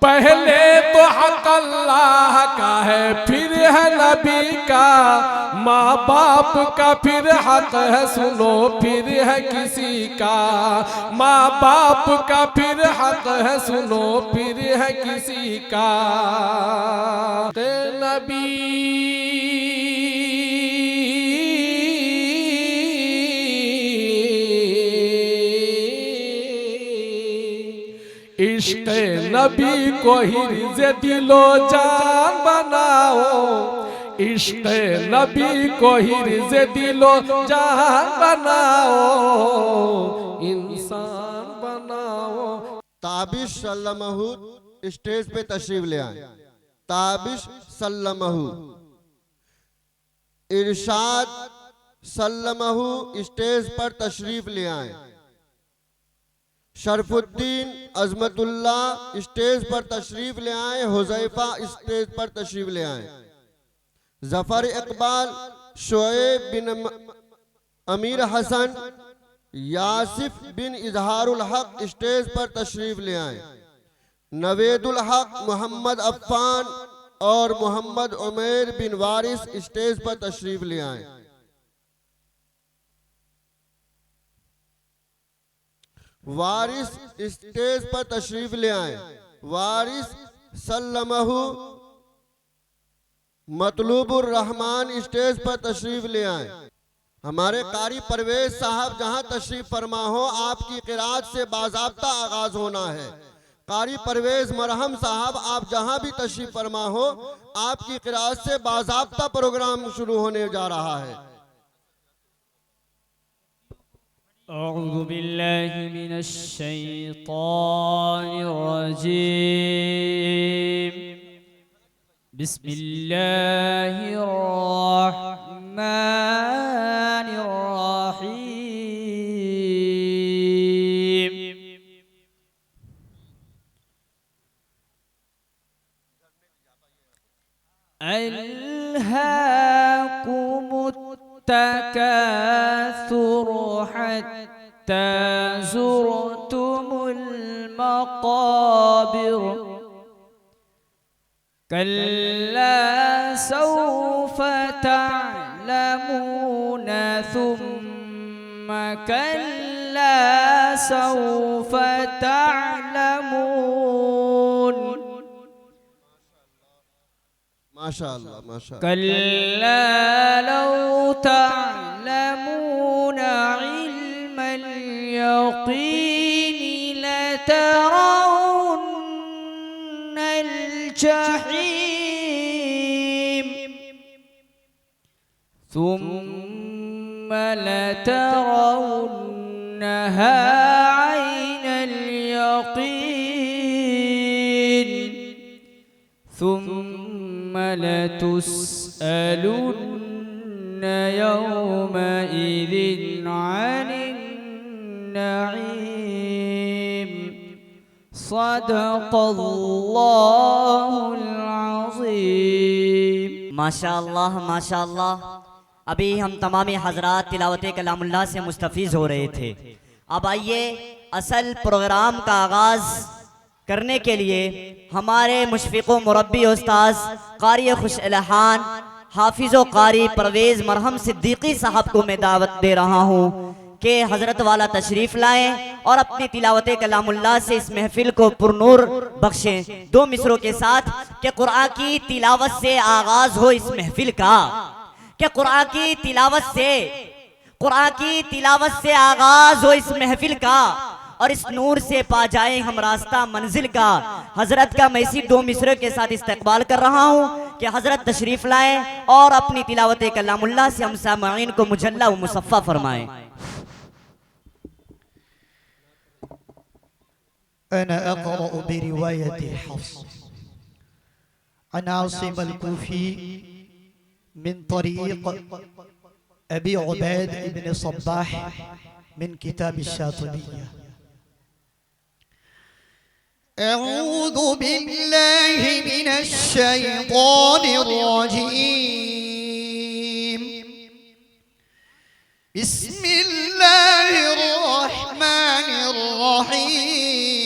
पहले तो हक अल्लाह का है, फिर है नबी का, माँ बाप का फिर हक है, सुनो फिर है किसी का। माँ बाप का फिर हक है, सुनो फिर है किसी का। ते नबी इश्क़ नबी को हिर्ज़ दिलो जान बनाओ, इश्क़ नबी को हिर्ज़ दिलो जान बनाओ, इंसान बनाओ। ताबिश सल्लमहू स्टेज पे तशरीफ ले आए। ताबिश सल्लमहू, इरशाद सल्लमहू स्टेज पर तशरीफ ले आए। शरफुद्दीन अजमतुल्लाह स्टेज पर तशरीफ ले आए। हुज़ैफा स्टेज पर तशरीफ ले आए। जफर इकबाल, शोएब बिन अमीर हसन, यासिफ बिन इजहारुल हक स्टेज पर तशरीफ ले आए। नवेदुल हक, मोहम्मद अफ़ान और मोहम्मद उमैर बिन वारिस स्टेज पर तशरीफ ले आए। वारिस स्टेज पर तशरीफ ले आए। वारिस सल्लमहू मतलूबुर रहमान स्टेज पर तशरीफ ले आए। हमारे कारी परवेज साहब जहां तशरीफ फरमा हो, आपकी क़िराअत से बाज़ाब्ता आगाज होना है। कारी परवेज मरहम साहब, आप जहां भी तशरीफ फरमा हो, आपकी क़िराअत से बाज़ाब्ता प्रोग्राम शुरू होने जा रहा है। अऊज़ु बिल्लाहि मिनश शैतानिर रजीम। बिस्मिल्लाहिर रहमानिर रहीम। अल्हाकुमुत तकासुर हत्ता ज़ुरतुमुल मक़ाबिर, कल्ला सौफ तअलमून थुम्मा कल्ला सौफ तअलमून, माशाअल्लाह माशाअल्लाह। कल्ला लौ तअलमून इल्मल यक़ीनी लतरौन्नल जहीम, थुम्मा लतरौन्नहा ऐनल यक़ीन, थुम्मा लतुस्अलुन्न यौमइज़िन अनिन नईम। सदक़ल्लाहुल अज़ीम। माशाअल्लाह माशाअल्लाह। अभी हम तमामी हजरात तिलावत कलामुल्लाह से मुस्तफ़ीज़ हो रहे थे। अब आइए असल प्रोग्राम का आगाज़ करने के लिए हमारे मुशफ़िक़ मुरब्बी उस्ताद क़ारी खुश इल्हान हाफिज़ो क़ारी परवेज़ मरहम सिद्दीक़ी साहब को मैं दावत दे रहा हूँ कि हज़रत वाला तशरीफ़ लाएँ और अपनी तिलावत कलामुल्लाह से इस महफ़िल को पुरनूर बख्शें। दो मिसरों के साथ कि कुरान की तिलावत से आगाज़ हो इस महफ़िल का, कि कुरान की तिलावत से आगाज़ हो इस महफ़िल का, और इस नूर से पा जाए हम रास्ता मंजिल का। हजरत का मैं इसी दो मिसरे के साथ इस्तकबाल कर रहा हूँ कि हजरत तशरीफ लाएं और अपनी तिलावत कलामुल्लाह से हम सामईन को मुजल्ला व मुसफ़्फ़ा फरमाएं। अना अक़रअ बिरिवायत हफ्स अन आसिम अल-कूफ़ी मिन तरीक़ अबी उबैद इब्न सब्बाह मिन किताब अश-शातिबिय्या। अऊज़ु बिल्लाहि मिनश शैतानिर रजीम। बिस्मिल्लाहिर रहमानिर रहीम।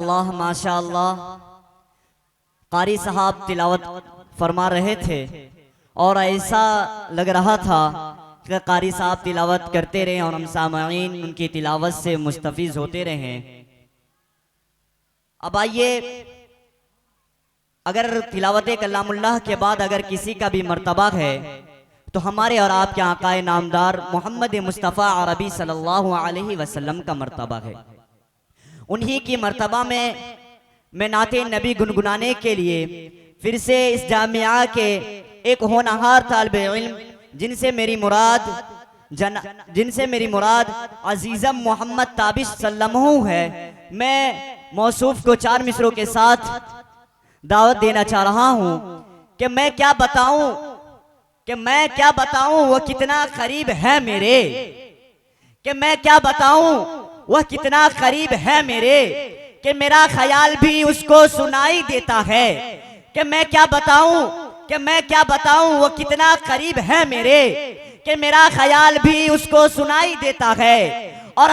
अल्लाह माशाअल्लाह। कारी साहब तिलावत फरमा रहे थे और ऐसा लग रहा था कि कारी साहब तिलावत करते रहे और हम सामईन उनकी तिलावत से मुस्तफीज होते रहे। अब आइए, अगर तिलावत कलामुल्लाह के बाद अगर किसी का भी मर्तबा है तो हमारे और आपके आकाए नामदार मोहम्मद मुस्तफ़ा अरबी सल्लल्लाहु अलैहि वसल्लम का मर्तबा है। उन्हीं की मर्तबा में मैं नाते नबी गुनगुनाने के लिए फिर से इस जामिया के एक होनहार तालिबे इल्म जिनसे मेरी मुराद अजीज़म मोहम्मद ताबिश सल्लमहू है, मैं मौसूफ को 4 मिसरों के साथ दावत देना चाह रहा हूँ कि मैं क्या बताऊं वह कितना करीब है मेरे, कि मैं क्या बताऊं वह कितना करीब है मेरे, कि मेरा ख्याल भी उसको सुनाई देता है, कि मैं क्या बताऊं वह कितना करीब है मेरे, कि मेरा ख्याल भी उसको सुनाई देता है। और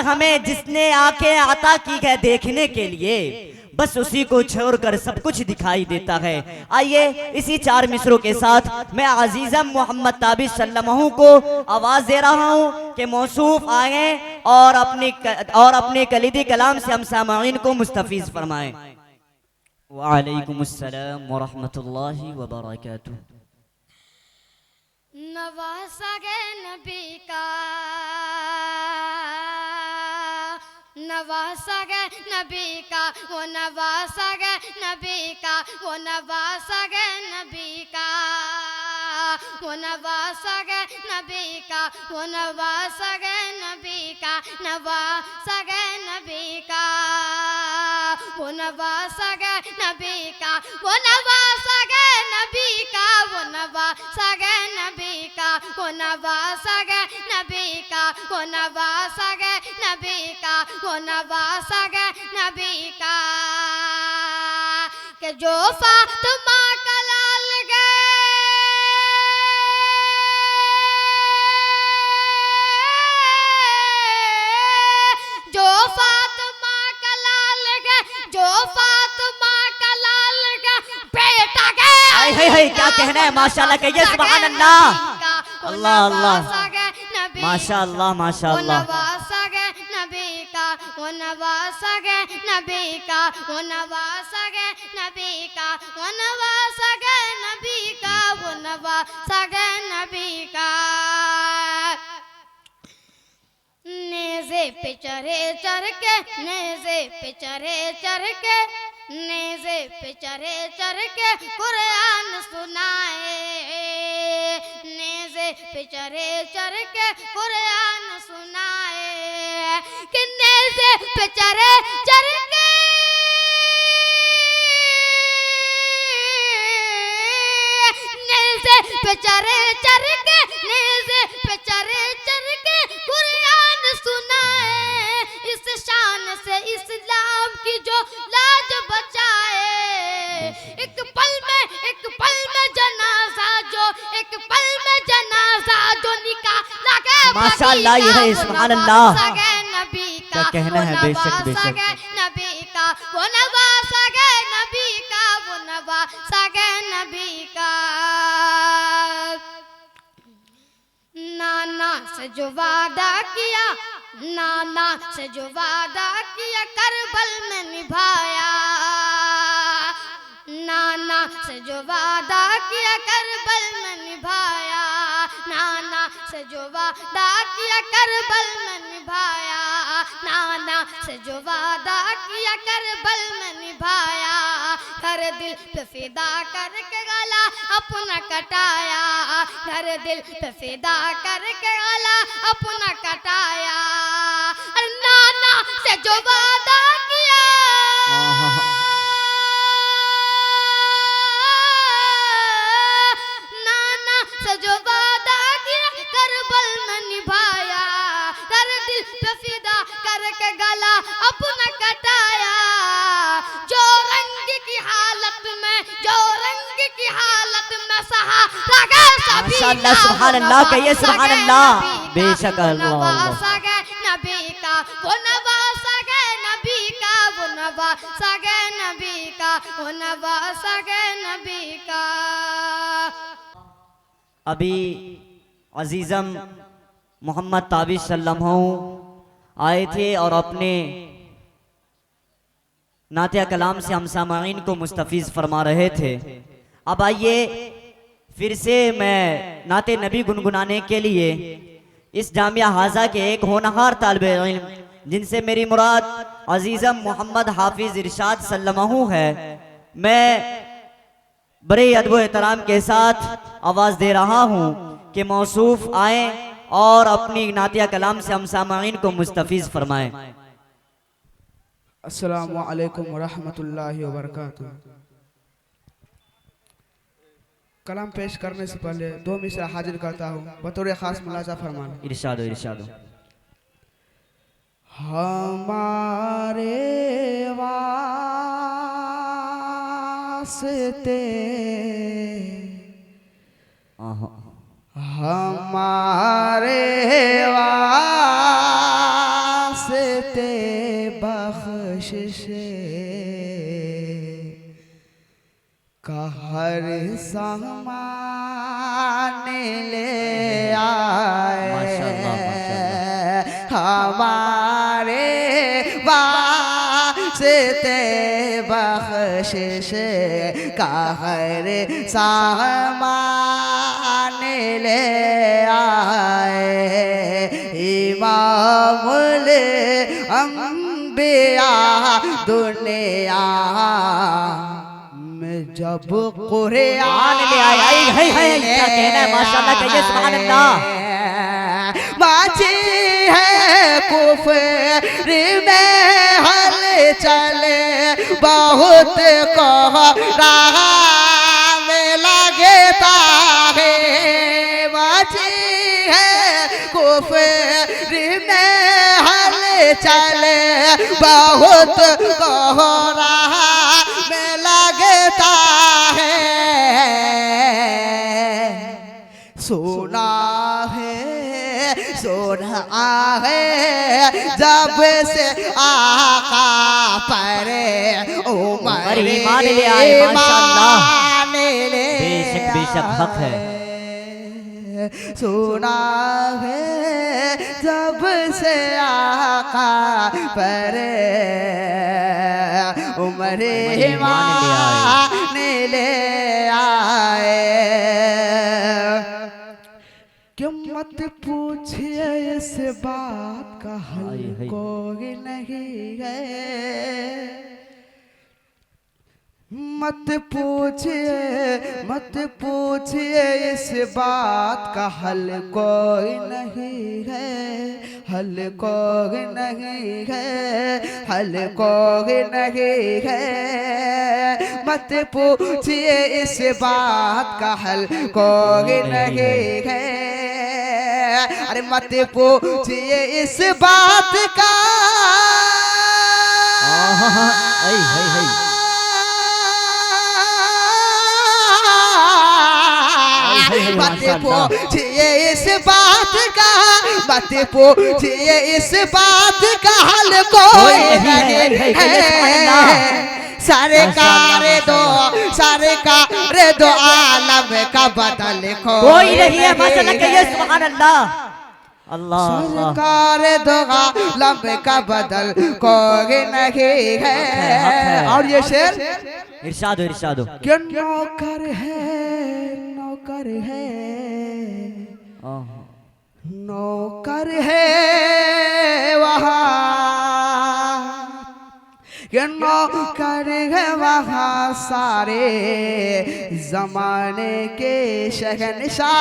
हमें जिसने आंखें अता की है देखने के लिए, बस उसी को छोड़कर सब कुछ दिखाई देता है। आइए इसी 4 मिसरों के साथ मैं अजीज़म मोहम्मद ताबिश सल्लमहू को आवाज दे रहा हूँ कि मौसूफ आए और अपने कलीदी कलाम से हम सामईन को मुस्तफीज फरमाएं। वालेकुमुस्सलाम वरहमतुल्लाहि वबरकातुहू। नवासा गे नबी का, नवासा गे नबी का, वो नवासा गे नबी का, वो नवासा गे नबी का, वो नवासा गे नबी का, वो नवासा गे नबी का, नवासा गे नबी का, वो नवासा गे नबी का, वो नवासा गे नबी का, वो नवासा गे नबी का, वो नवासा गे नबी का, वो नवासा गे नबी का, वो नवासा गे नबी का, कि जो फातिमा का लाल गए, जो फातिमा का लाल गए, जो फातिमा का लाल गए, बेटा गए। हाय क्या कहना है, माशाल्लाह कहिए सुभान अल्लाह। अल्लाह अल्लाह माशाल्लाह माशाल्लाह। नवासा गे नबी का, वो नवासा गे नबी का, वो नवासा गे नबी का, वो नवासा गे नबी का, वो नवासा गे नबी का। नेज़े पे चढ़े चढ़ के, नेज़े पे चढ़े चढ़ के, नेज़े पे चढ़े चढ़ के कुरान सुनाए, नेज़े पे चढ़े चढ़ के कुरान सुनाए, कि नेज़े पे चढ़े चढ़ के, नेज़े पे चढ़े चढ़ के, नेज़े पे चढ़े चढ़ के कुरान सुनाए। इस शान से इस्लाम की जो लाज बचाए, एक पल में जनाजा जो, एक पल में जनाजा जो निकाला गया माशाल्लाह। ये है सुभान अल्लाह। नबी क्या कहना है, बेशक बेशक नबी का, वो नवासा गए नबी का, वो नवासा गए नबी का। से जो वादा किया, नाना से जो वादा किया करबल में निभाया। नाना से जो वादा किया करबल में निभाया। नाना से जो वादा किया करबल में निभाया। नाना से जो वादा किया करबल में निभाया। घर दिल पे फिदा करके गला अपना कटाया। घर दिल पे फिदा करके गला अपना कटाया। अरे नाना से जो वादा किया, नाना से जो वादा किया करबल में निभाया। घर दिल पे फिदा करके गला अपना कटाया। जो रंग की हालत में, जो रंग की हालत में सहा लगा सभी माशाअल्लाह, सुभान अल्लाह कहिए, सुभान अल्लाह। बेशक अल्लाह, नवासा गए नबी का, वो नवासा गए नबी का, वो नवासा गए नबी का, वो नवासा गए नबी का। अभी अजीज़म मोहम्मद ताबिश सल्लल्लाहु आए थे और अपने नातिया कलाम से हम सामाईन को मुस्तफ़ीज़ फरमा रहे थे। अब आइए फिर से मैं नाते नबी गुनगुनाने के लिए इस जामिया हाजा के एक होनहार तालिब इल्म जिनसे मेरी मुराद अजीज़म मोहम्मद हाफिज इरशाद सल्लल्लाहु है, मैं बड़े अदब एहतराम के साथ आवाज़ दे रहा हूँ कि मौसूफ आए और अपनी नातिया कलाम से हम सामाईन को मुस्तफ़ीज़ फरमाएं। अस्सलामु अलैकुम वरहमतुल्लाहि वबरकातुहू। कलाम पेश करने से पहले दो मिसरा हाजिर करता हूँ बतौर खास मुलाजा फरमाना। इरशाद इरशाद। हमारे वास्ते, हमारे वास्ते बख्शिशे का हर सामान ले आए। माशाअल्लाह, हमारे वास्ते बख्शिश का हर सामान ले आए। इमामुल अंबिया दुनिया में जब कुरान ले आए, क्या कहना है, माशाअल्लाह कहिए, सुभान अल्लाह। बाजी है कुफर में हल चले बहुत कोहरा में लगता है। बाजी है कुफर में हल चले बहुत कोहरा में लगता है। सुना है, सुना है जब से आका पर उमर ईमान ले आए, माशाअल्लाह। बेशक बेशक हक है। सुना है जब से आका पर उमर ईमान ले आए। क्यों मत पूछिए इस बात का हल कोई नहीं है। मत पूछिए इस बात का हल कोई नहीं है। हल कोई नहीं है, हल कोई नहीं है। मत पूछिए इस बात का हल कोई नहीं है। अरे मत पूछिए इस बात का, मत पूछिए इस बात का, मत पूछिए इस बात का हल कोई नहीं है। सरकार दो आलम का बदल कोई नहीं है। माशाअल्लाह कहिए, सुभान अल्लाह। अल्लाह अल्लाह सरकार दो आलम का बदल कोई नहीं है। और ये शेर इरशाद हो इरशाद हो। कि नौकर है नौकर है वहाँ, कि नौकर है वहाँ सारे जमाने के शहंशाह।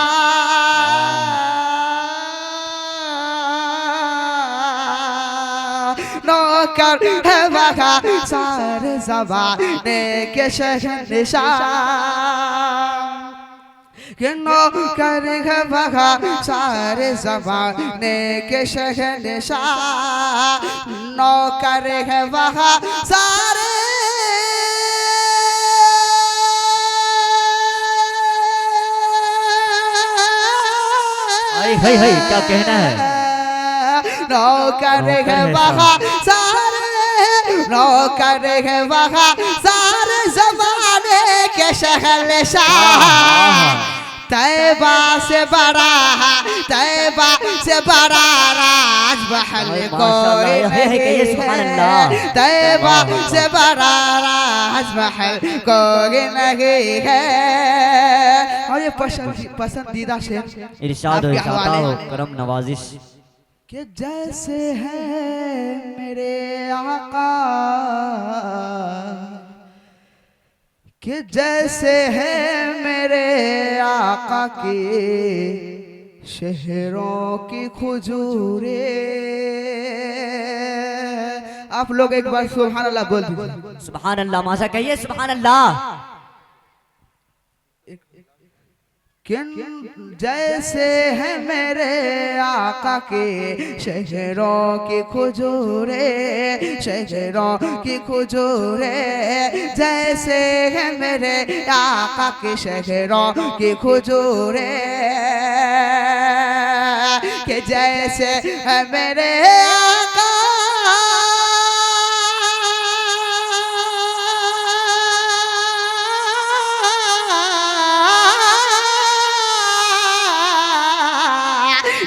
नौकर है वहाँ सारे जमाने के शहंशाह, कि नौकर है वहाँ सारे ज़माने के शहंशाह। नौकर है वहाँ सारे हाय हाय क्या कहना है। नौकर है वहाँ सारे, नौकर है वहाँ सारे ज़माने के शहंशाह। तैबा से बड़ा तैबा से बड़ा राजमहल कोई नहीं है। तैबा से बड़ा राजमहल कोई नहीं है। और ये पसंदीदा शेर इरशाद हो इरशाद हो करम नवाजिश। कि जैसे है मेरे आका, कि जैसे है मेरे आका के शहरों की खुजूरे। आप लोग एक बार सुभान अल्लाह बोल दीजिए। सुभान अल्लाह माशा कहिए सुभान अल्लाह। कि जैसे है मेरे आका के शहरों की खुजूरे, शहरों की खुजूरे। जैसे है मेरे आका के शहरों की खुजूरे, कि जैसे है मेरे आका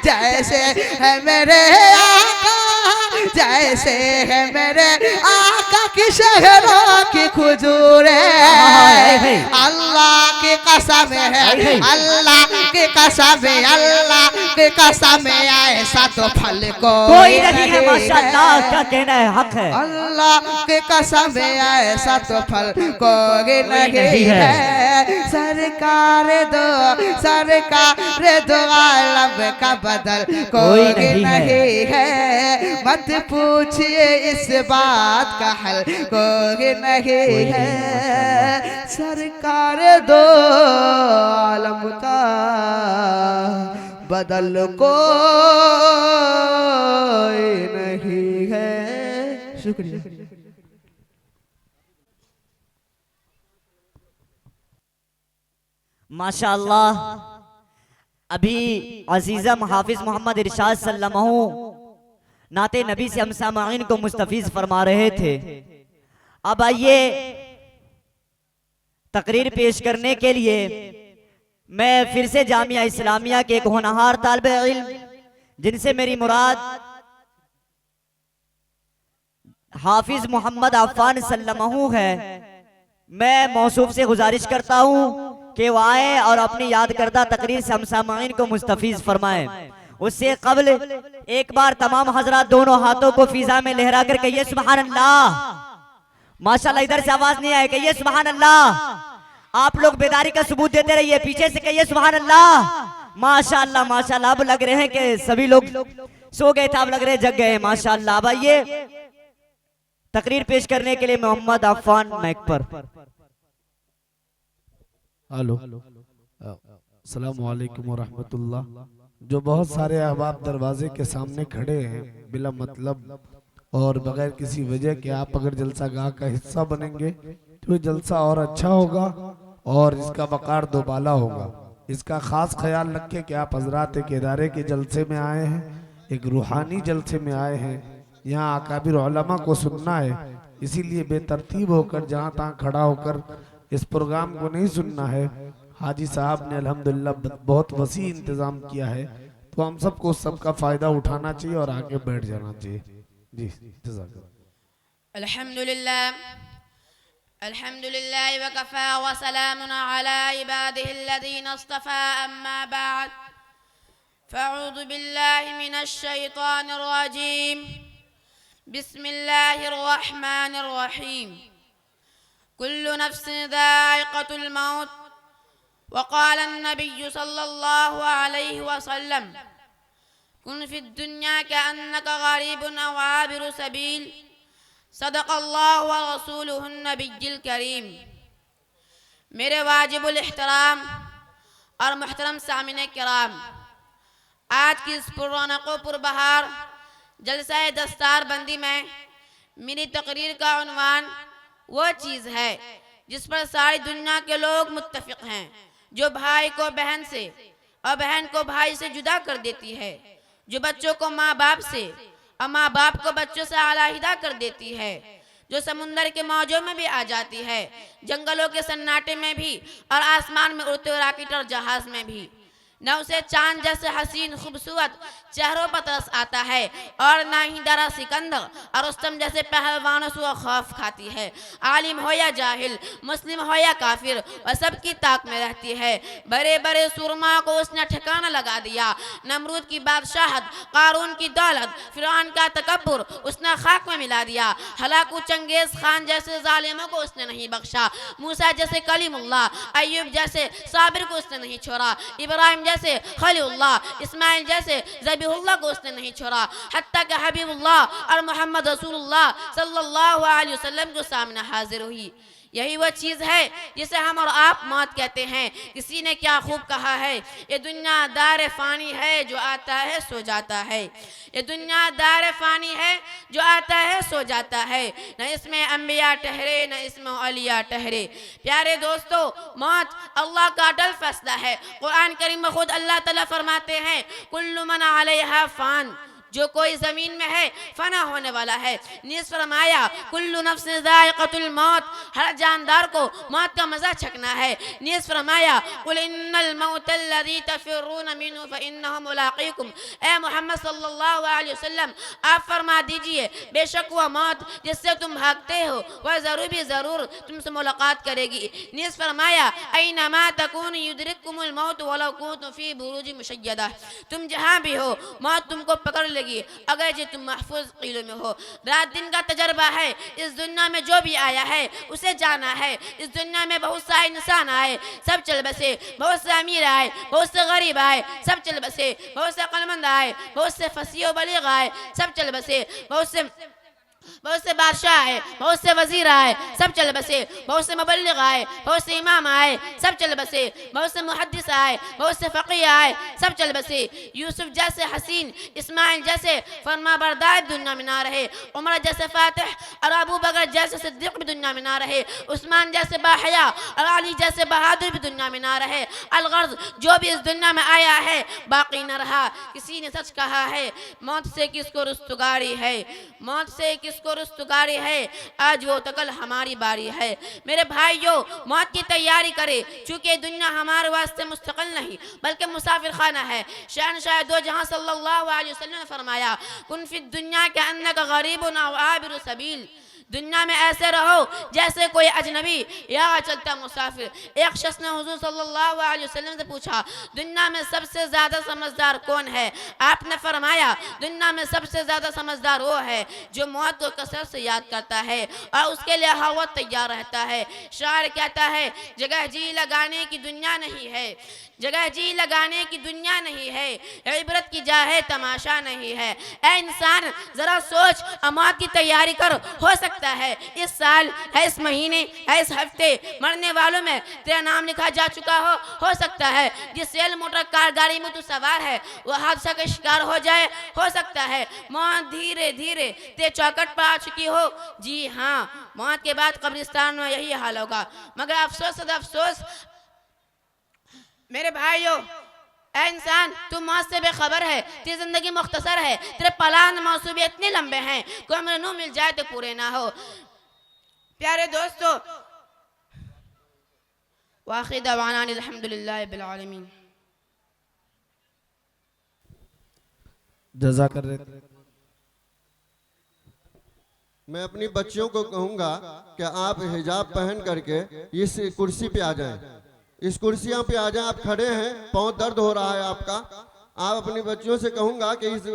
जैसे है मेरे आका, जैसे है मेरे आका की शहरों की खुजूरे। अल्लाह की कसम है, अल्लाह की कसम है, अल्लाह की कसम है, ऐसा तो फल कोई नहीं है माशाअल्लाह। क्या कहना है हक है। अल्लाह की कसम है, ऐसा तो फल कोई नहीं है। सरकार दो आलम का बदल कोई नहीं है। मत पूछिए इस बात का हल कोई नहीं है। सरकार दो आलम का बदल कोई नहीं है। शुक्रिया। माशाअल्लाह। अभी अजीज़म हाफिज मोहम्मद इरशाद सल्लल्लाहु नाते नबी से हम सामाईन को मुस्तफीज फरमा रहे थे। अब आइए तकरीर पेश करने के लिए मैं फिर से जामिया इस्लामिया के एक होनहार तालिब इल्म जिनसे मेरी मुराद हाफिज मोहम्मद अफ़ान सल्लल्लाहु है, मैं मौसूफ से गुजारिश करता हूँ कि वो आए और अपनी याद करदा तकरीर से हम सामाईन को मुस्तफीज फरमाएं। उससे कबल एक बार तमाम हजरात दोनों हाथों को फिजा में लहरा कर कहिए सुभान अल्लाह। माशाल्लाह इधर से आवाज नहीं आए, कहिए सुभान अल्लाह। आप लोग बेदारी का सबूत देते रहिए, पीछे से कहिए सुभान अल्लाह। माशाल्लाह माशाल्लाह। अब लग रहे हैं कि सभी लोग सो गए थे, अब लग रहे जग गए माशाल्लाह। अब आइए तकरीर पेश करने के लिए मोहम्मद अफ़ान माइक पर। हेलो अस्सलाम वालेकुम व रहमतुल्लाह। जो बहुत सारे अहबाब दरवाजे के सामने खड़े हैं बिला मतलब और बगैर किसी वजह के, आप अगर जलसा गाह का हिस्सा बनेंगे तो जलसा और अच्छा होगा और इसका वक़ार दोबाला होगा। इसका ख़ास ख्याल रखें कि आप हजरात एक इदारे के जलसे में आए हैं, एक रूहानी जलसे में आए हैं। यहाँ अकाबिर उलमा को सुनना है, इसीलिए बेतरतीब होकर जहाँ तहाँ खड़ा होकर इस प्रोग्राम को नहीं सुनना है। हाजी साहब ने अल्हम्दुलिल्लाह बहुत वसी इंतज़ाम किया है तो हम सबको सबका फायदा उठाना चाहिए और आगे बैठ जाना चाहिए। जी जज़ाकल्लाह। अल्हम्दुलिल्लाह वकफ़ा व सलामुन अला इबादिहि अल्लज़ीना इस्तफ़ा अम्मा बाद फ़अऊज़ु बिल्लाहि मिनश शैतानिर रजीम बिस्मिल्लाहिर रहमानिर रहीम कुल्लु नफ्सिन ज़ाइक़तुल मौत वक़ाल अन्नबिय्यु सल्लल्लाहु अलैहि वसल्लम कुन फ़िद दुन्या कअन्नका गरीबुन औ आबिरु सबील सदक़ल्लाहु व रसूलुहुन नबिय्युल करीम। मेरे वाजिबुल एहतराम और मुहतरम सामिने किराम, आज की इस पुरौनक़ पुरबहार जलसा दस्तार बंदी में मेरी तकरीर का उन्वान वो चीज़ है जिस पर सारी दुनिया के लोग मुत्तफ़िक़ हैं, जो भाई को बहन से और बहन को भाई से जुदा कर देती है, जो बच्चों को माँ बाप से और माँ बाप को बच्चों से अलहदा कर देती है, जो समुंदर के मौजों में भी आ जाती है, जंगलों के सन्नाटे में भी और आसमान में उड़ते हुए रॉकेट और जहाज में भी। न उसे चांद जैसे हसीन खूबसूरत चेहरों पर तरस आता है और न ही दरा सिकंदर और रुस्तम जैसे पहलवानों से खौफ खाती है। आलिम हो या जाहिल, मुस्लिम हो या काफिर, वह सबकी ताक में रहती है। बड़े बड़े सुरमा को उसने ठिकाना लगा दिया। नमरूद की बादशाहत, कारून की दौलत, फिरौन का तकब्बुर उसने खाक में मिला दिया। हलाकू चंगेज खान जैसे जालिमों को उसने नहीं बख्शा। मूसा जैसे कलीमुल्लाह, अय्यूब जैसे साबिर को उसने नहीं छोड़ा। इब्राहिम जैसे खलीलुल्लाह, इस्माइल जैसे ज़बीहुल्लाह को उसने नहीं छोड़ा। हत्ता कि हबीबुल्लाह और मोहम्मद रसूलुल्लाह सल्लल्लाहु अलैहि वसल्लम को सामने हाजिर हुई। यही वह चीज़ है जिसे हम और आप मौत कहते हैं। किसी ने क्या खूब कहा है, ये दुनिया दार फ़ानी है जो आता है सो जाता है। ये दुनिया दार फ़ानी है जो आता है सो जाता है। न इसमें अम्बिया ठहरे न इसमें औलिया ठहरे। प्यारे दोस्तों, मौत अल्लाह का अटल फैसला है। कुरान करीम में खुद अल्लाह ताला फरमाते हैं कुल्लु मन अलैहा फ़ान, जो कोई जमीन में है फना होने वाला है। नीस फरमाया कुल्लु नफ्सिन ज़ाइक़तुल मौत, हर जानदार को मौत का मजा चखना है। नीस फरमाया कुल इन्नल मौतल्लज़ी तफ़िर्रून मिन्हु फ़इन्नहु मुलाक़ीकुम, ए मोहम्मद सल्लल्लाहु अलैहि वसल्लम आप फरमा दीजिए बेशक वह मौत जिससे तुम भागते हो वह ज़रूर भी ज़रूर तुमसे मुलाकात करेगी। नीस फरमाया ऐनमा तकूनु युदरिकुमुल मौत वलौ कुन्तुम फ़ी बुरूज मुशय्यदा, तुम जहाँ भी हो मौत तुमको पकड़ लेगी अगर जो तुम महफूज कीलों में हो। रात दिन का तजर्बा है, इस दुनिया में जो भी आया है उसे जाना है। इस दुनिया में बहुत सारे इंसान आए, सब चल बसे। बहुत से अमीर आए, बहुत से गरीब आए, सब चल बसे। बहुत से अक्लमंद आए, बहुत से फसीह बलीग आए, सब चल बसे। बहुत से बादशाह आए, बहुत से वजीर आए, सब चल बसे। बहुत से मुबल्लिग आए, बहुत से इमाम आए, सब चल बसे। बहुत से मुहद्दिस आए, बहुत से फ़क़ीह आए, सब चल बसे। यूसुफ जैसे हसीन, इस्माइल जैसे फरमाबरदार दुनिया में ना रहे। उमर जैसे फातिह और अबू बकर जैसे सिद्दीक़ भी दुनिया में ना रहे। उस्मान जैसे बाहया और अली जैसे बहादुर भी दुनिया में ना रहे। अलगर्ज़ जो भी इस दुनिया में आया है बाकी न रहा। किसी ने सच कहा है मौत से किसको रुस्तगारी है, मौत से किसको रुस्तगारी है, आज वो तो कल हमारी बारी है। मेरे भाइयों, मौत की तैयारी करें, चूँकि दुनिया हमारे वास्ते मुस्तकिल नहीं बल्कि मुसाफिर खाना है। शहनशाह दो जहां सल्लल्लाहु अलैहि वसल्लम ने फरमाया कुन फिद दुनिया के अन्नका गरीबुन औ आबिरु सबील, दुनिया में ऐसे रहो जैसे कोई अजनबी या चलता मुसाफिर। एक शख्स ने हुजूर सल्लल्लाहु अलैहि वसल्लम से पूछा दुनिया में सबसे ज़्यादा समझदार कौन है? आपने फरमाया दुनिया में सबसे ज़्यादा समझदार वो है जो मौत को कसरत से याद करता है और उसके लिए हर वक्त तैयार रहता है। शायर कहता है जगह जी लगाने की दुनिया नहीं है, जगह जी लगाने की दुनिया नहीं है, इबरत की जा है तमाशा नहीं है। ऐ इंसान ज़रा सोच और मौत की तैयारी कर। हो सकता है इस साल है, इस महीने है, इस हफ्ते मरने वालों में तेरा नाम लिखा जा चुका हो सकता है जिस रेल मोटर कार गाड़ी में तू सवार है वह हादसा का शिकार हो जाए। हो सकता है मौत धीरे धीरे तेरे चौकट पर आ चुकी हो। जी हाँ, मौत के बाद कब्रिस्तान में यही हाल होगा। मगर अफसोस अफसोस मेरे भाइयों, ऐ इंसान तू मौत से बेखबर है, तेरी जिंदगी मुख्तसर है, तेरे प्लान मौसूबे इतने लंबे हैं कोई उम्र नूं मिल जाए तो पूरे ना हो। प्यारे दोस्तों, वाखिर दवाना अल्हम्दुलिल्लाहि रब्बिल आलमीन। जज़ा कर रहे थे। मैं अपनी बच्चियों को कहूंगा कि आप हिजाब पहन करके इस कुर्सी पे आ जाएं, इस कुर्सियां पे आ जाएं। आप खड़े हैं, पाँव दर्द हो रहा है आपका, आप अपनी बच्चियों से कहूंगा कि इस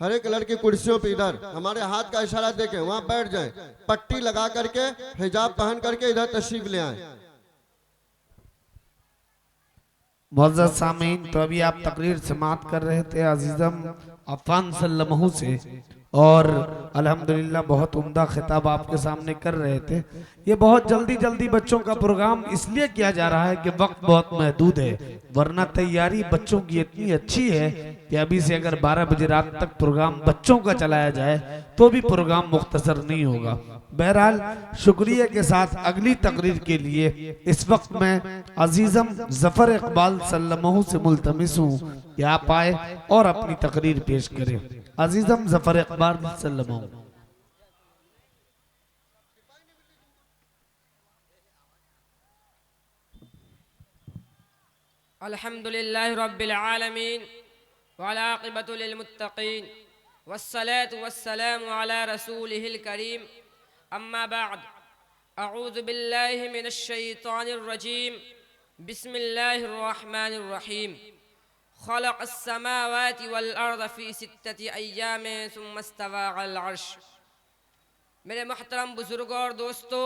हरे कलर की कुर्सियों पे इधर हमारे हाथ का इशारा देके वहां बैठ जाएं, पट्टी लगा करके हिजाब पहन करके इधर तशरीफ ले आए। मुअज़्ज़ज़ सामीन, तो अभी आप तकरीर समाअत कर रहे थे अजीज़म अफ़ान सल्लमहु से, और अल्हम्दुलिल्लाह बहुत उम्दा खिताब आपके सामने कर रहे थे। ये बहुत जल्दी जल्दी बच्चों का प्रोग्राम इसलिए किया जा रहा है कि वक्त बहुत महदूद है, वरना तैयारी बच्चों की इतनी अच्छी है कि अभी से अगर 12 बजे रात तक प्रोग्राम बच्चों का चलाया जाए तो भी प्रोग्राम मुख्तसर नहीं होगा। बहरहाल शुक्रिया के साथ अगली तकरीर के लिए इस वक्त मैं अजीज़म ज़फ़र इकबाल सल्लमहु से मुल्तमिस हूँ कि आप आए और अपनी तकरीर पेश करें। अजीज़म ज़फ़र इकबाल सल्लमहु। अल्हम्दुलिल्लाहि रब्बिल आलमीन वल आक़िबतु लिल मुत्तक़ीन वस्सलातु वस्सलामु अला रसूलिहिल करीम अम्मा बाद अऊज़ु बिल्लाहि मिनश शैतानिर रजीम बिस्मिल्लाहिर रहमानिर रहीम खलक़स समावाति वल अर्ज़ फ़ी सित्तति अय्यामिन सुम्मा इस्तवा अलल अर्श। मेरे मोहतरम बुजुर्गों और दोस्तों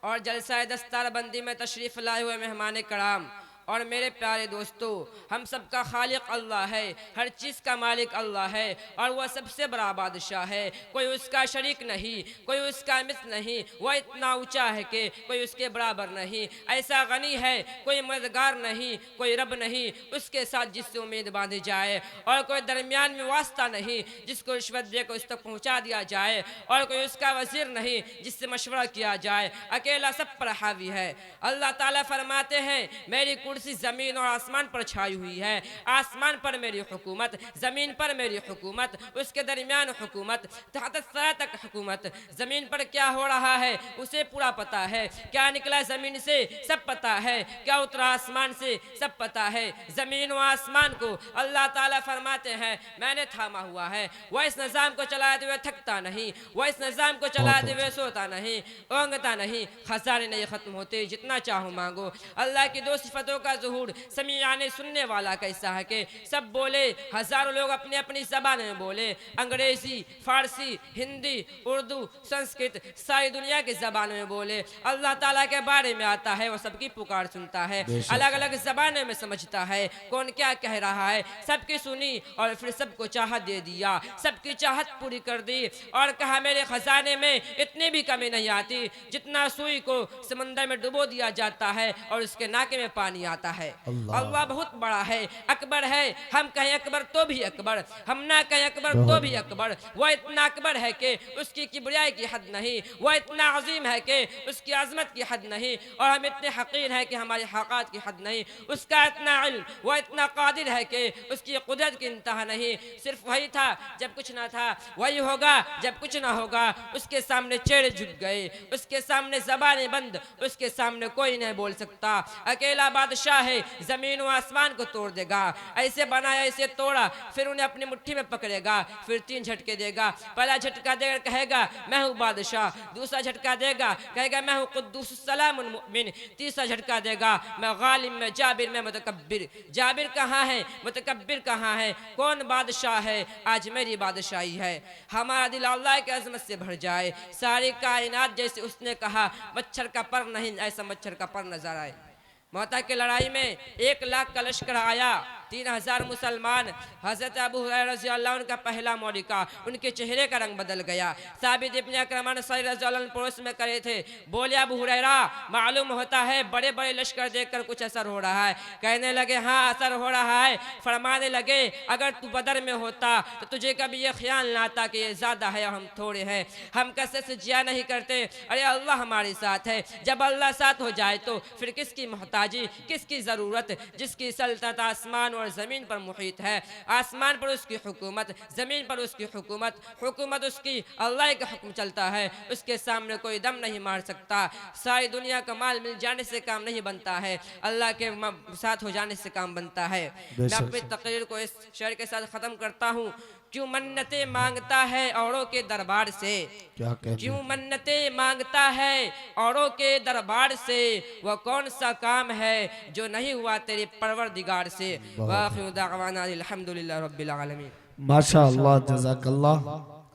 और जलसा दस्तारबंदी में तशरीफ़ लाए हुए मेहमान कराम और मेरे प्यारे दोस्तों, हम सब का खालिक अल्लाह है, हर चीज़ का मालिक अल्लाह है और वह सबसे बड़ा बादशाह है। कोई उसका शरीक नहीं, कोई उसका मिस्ल नहीं। वह इतना ऊंचा है कि कोई उसके बराबर नहीं। ऐसा गनी है, कोई मददगार नहीं, कोई रब नहीं उसके साथ जिससे उम्मीद बांधी जाए, और कोई दरमियान में वास्ता नहीं जिसको रिश्वत दे कर उस तक पहुँचा दिया जाए, और कोई उसका वजीर नहीं जिससे मशवरा किया जाए। अकेला सब पर हावी है। अल्लाह ताला फरमाते हैं, मेरी कुर्सी जमीन और आसमान पर छाई हुई है। आसमान पर मेरी हुकूमत, जमीन पर मेरी हुकूमत, उसके दरमियान हुकूमत, तहत सरा तक हुकूमत। जमीन पर क्या हो रहा है उसे पूरा पता है, क्या निकला जमीन से सब पता है, क्या उतरा आसमान से सब पता है। जमीन और आसमान को अल्लाह ताला फरमाते हैं, मैंने थामा हुआ है। वह इस निज़ाम को चलाते हुए थकता नहीं, वह इस निज़ाम को चलाते हुए सोता नहीं, ओंगता नहीं। खजाने नहीं खत्म होते, जितना चाहो मांगो। अल्लाह की दो सिफतों का ज़ुहूर समीआने सुनने वाला कैसा है कि सब बोले, हजारों लोग अपनी अपनी ज़बान में बोले, अंग्रेज़ी, फारसी, हिंदी, उर्दू, संस्कृत, सारी दुनिया की ज़बान में बोले। अल्लाह ताला के बारे में आता है, वो सबकी पुकार सुनता है, अलग अलग ज़बानों में समझता है कौन क्या कह रहा है। सबकी सुनी और फिर सबको चाहत दे दिया, सबकी चाहत पूरी कर दी और कहा मेरे खजाने में इतनी भी कमी नहीं आती जितना सुई को समंदर में डुबो दिया जाता है और उसके नाके में पानी आता है। अल्लाह बहुत बड़ा है, अकबर है। हम कहें अकबर तो भी अकबर, हम ना कहें अकबर तो भी अकबर। वह इतना अकबर है कि उसकी किबरियाई की हद नहीं, वह इतना अजीम है कि उसकी अजमत की हद नहीं, और हम इतने हकीर हैं कि हमारी हक़ात की हद नहीं। उसका इतना इल्म, वह इतना कादिर है कि उसकी कुदरत की इंतहा नहीं। सिर्फ वही था जब कुछ ना था, वही होगा जब कुछ ना होगा। उसके सामने चेहरे झुक गए, उसके सामने ज़बानें बंद, उसके सामने कोई नहीं बोल सकता। अकेला बादशाह है, जमीन व आसमान को तोड़ देगा। ऐसे बनाया, ऐसे तोड़ा, फिर उन्हें अपनी मुट्ठी में पकड़ेगा, फिर 3 झटके देगा। पहला झटका देगा कहेगा मैं हूँ बादशाह, दूसरा झटका देगा कहेगा मैं हूँ कुद्दूस सलामुल मुमिन, तीसरा झटका देगा मैं गालिब, मैं जाबिर, मैं मुतकब्बिर। जाबिर कहाँ है, मुतकब्बिर कहाँ है, कौन बादशाह है? आज मेरी बादशाही है। हमारा दिल अल्लाह की अज़मत से भर जाए। सारी कायनात जैसे उसने कहा मच्छर का पर नहीं, ऐसा मच्छर का पर नजर आए। मोहता की लड़ाई में 1 लाख का लश्कर आया, 3000 मुसलमान। हज़रत अबू हुरैरा रज़ी अल्लाह अन्हु का पहला मौलिका, उनके चेहरे का रंग बदल गया। साबित इब्न अकरम रज़ी अल्लाह अन्हु पड़ोस में करे थे। बोले अबू हुरैरा, मालूम होता है बड़े बड़े लश्कर देखकर कुछ असर हो रहा है। कहने लगे हाँ असर हो रहा है। फरमाने लगे अगर तू बदर में होता तो तुझे कभी ये ख्याल ना आता कि ये ज़्यादा है और हम थोड़े हैं, हम कसरत से जिया नहीं करते। अरे अल्लाह हमारे साथ है। जब अल्लाह साथ हो जाए तो फिर किसकी मोहताजी, किसकी ज़रूरत? जिसकी सल्तनत आसमान और ज़मीन पर मुहित है। आसमान पर उसकी हुकूमत, ज़मीन पर उसकी हुकूमत, हुकूमत उसकी, अल्लाह का हुक्म चलता है। उसके सामने कोई दम नहीं मार सकता। सारी दुनिया का माल मिल जाने से काम नहीं बनता है, अल्लाह के साथ हो जाने से काम बनता है। मैं अपनी तकरीर को इस शेर के साथ ख़त्म करता हूँ। क्यों मन्नतें मांगता है औरों के दरबार से, क्या कहते क्यों मन्नतें मांगता है औरों के दरबार से, वह कौन सा काम है जो नहीं हुआ तेरे परवरदिगार से। वाखिरु दाअवाना अल्हम्दुलिल्लाहि रब्बिल आलमीन। माशाअल्लाह, जज़ाकल्लाह।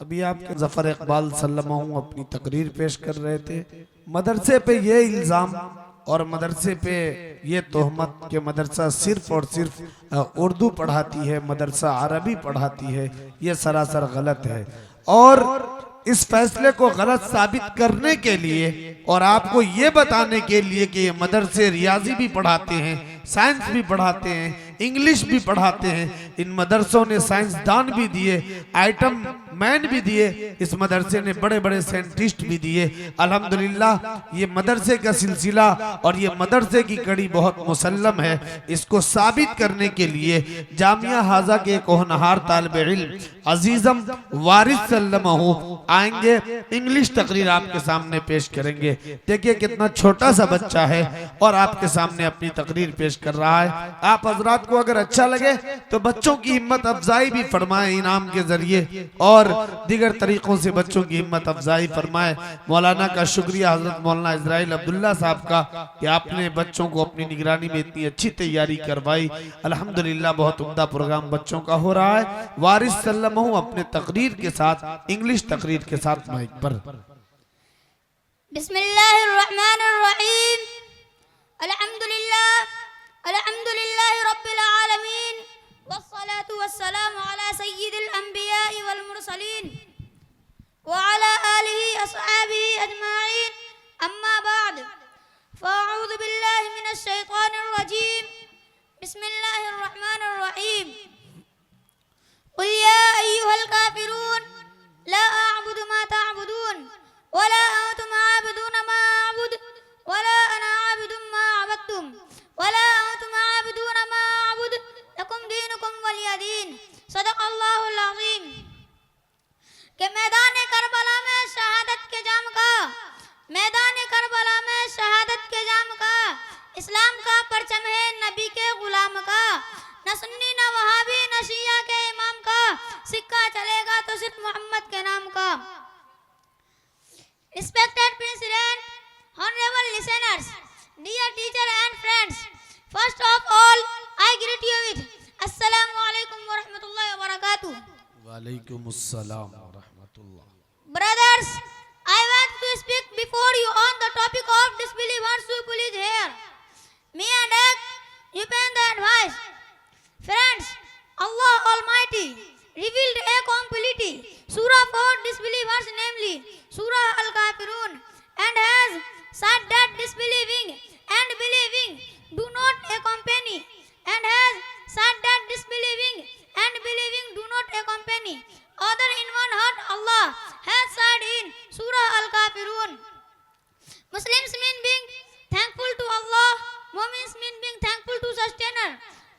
अभी आपके जफर इकबाल सल्लल्लाहु अपनी तकरीर पेश कर रहे थे। मदरसे पे ये इल्ज़ाम और मदरसे पे ये तोहमत कि मदरसा सिर्फ और सिर्फ उर्दू पढ़ाती है, मदरसा अरबी पढ़ाती है, ये सरासर गलत है। और इस फैसले को गलत साबित करने के लिए और आपको ये बताने के लिए कि ये मदरसे रियाजी भी पढ़ाते हैं, साइंस भी पढ़ाते हैं, इंग्लिश भी पढ़ाते हैं, इन मदरसों ने साइंसदान भी दिए, आइटम मैन भी दिए, इस मदरसे ने बड़े बड़े साइंटिस्ट भी दिए। अल्हम्दुलिल्लाह ये मदरसे का सिलसिला और ये मदरसे की कड़ी बहुत मुसल्लम है। इसको साबित करने के लिए जामिया हाजा के एक होनहार तालिब इल्म अजीजम वारिस सल्लल्लाहु आएंगे, इंग्लिश तकरीर आपके सामने पेश करेंगे। देखिए कितना छोटा सा बच्चा है और आपके सामने अपनी तकरीर पेश कर रहा है। आप हजरात को अगर अच्छा लगे तो बच्चों की हिम्मत अफजाई भी फरमाए इनाम के जरिए और दीगर तरीकों से बच्चों की हिम्मत अफजाई फरमाए। मौलाना का शुक्रिया हजरत मौलाना इजराइल अब्दुल्ला साहब का कि आपने बच्चों को अपनी निगरानी में इतनी अच्छी तैयारी करवाई। अल्हम्दुलिल्लाह बहुत उम्दा प्रोग्राम बच्चों का हो रहा है। वारिस सल्लल्लाहु अपने तकरीर के साथ, इंग्लिश तकरीर के साथ माइक पर। बिस्मिल्लाहिर्रहमानिर्रहीम। अल्हम्दुलिल्लाहि रब्बिल आलमीन वस्सलातु वस्सलामु अला सय्यिदिल अंबिया'i वल मुरसलीन व अला आलिहि अस्हाबिहि अजमाइन। अम्मा बाद फ़अऊज़ु बिल्लाहि मिनश शैतानिर रजीम। बिस्मिल्लाहिर रहमानिर रहीम। क़ुल या अय्युहल काफ़िरून ला अअबुदु मा तअबुदून वला अंतुम आबिदून मा अअबुदु वला अना आबिदुम मा अबदतुम वला अंतुम आबिदून मा अअबुदु लकुम दीनुकुम वलिय दीन। सदक़ल्लाहुल अज़ीम। के मैदान करबला में शहादत के जाम का, मैदान करबला में शहादत के जाम का इस्लाम का परचम है नबी के गुलाम का। न सुन्नी न वहाबी न शिया के इमाम का, सिक्का चलेगा तो सिर्फ मोहम्मद के नाम का। Respected President, honorable listeners, dear teacher and friends, first of all, I greet you with Assalamu alaikum wa rahmatullahi wa barakatuh. वालेकुम अस्सलाम व रहमतुल्लाह। Brothers, I want to speak before you on the topic of disbelievers who believe here. Me and Ek, you pen the advice. Friends, Allah Almighty revealed a complete surah for disbelievers, namely Surah Al-Kafirun, and has said that disbelieving and believing do not accompany, and has said that disbelieving and believing do not accompany other in one heart. Allah has said in Surah Al-Kafirun. Muslims mean being thankful to Allah, Mu'mins mean being thankful to Sustainer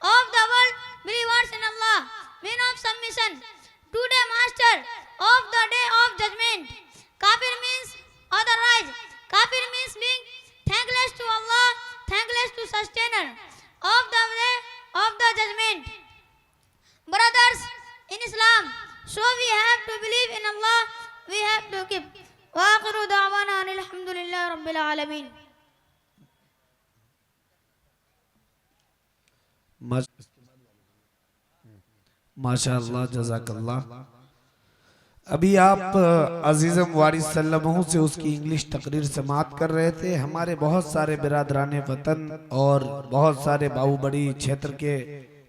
of the world, believers in Allah mean of submission to the Master of the day of judgment. Kafir means otherwise. Kafir means being thankless to Allah, thankless to Sustainer of the day of the judgment. Brothers in Islam, so we have to believe in Allah, we have to keep. Wa akhiru da'wana alhamdulillahi rabbil alamin. माशाअल्लाह, जज़ाकल्लाह। अभी आप अजीज़म वारिस सल्लल्लाहु से उसकी English तकरीर समाअत कर रहे थे। हमारे बहुत सारे बिरादरान वतन और बहुत सारे बाहुबड़ी क्षेत्र के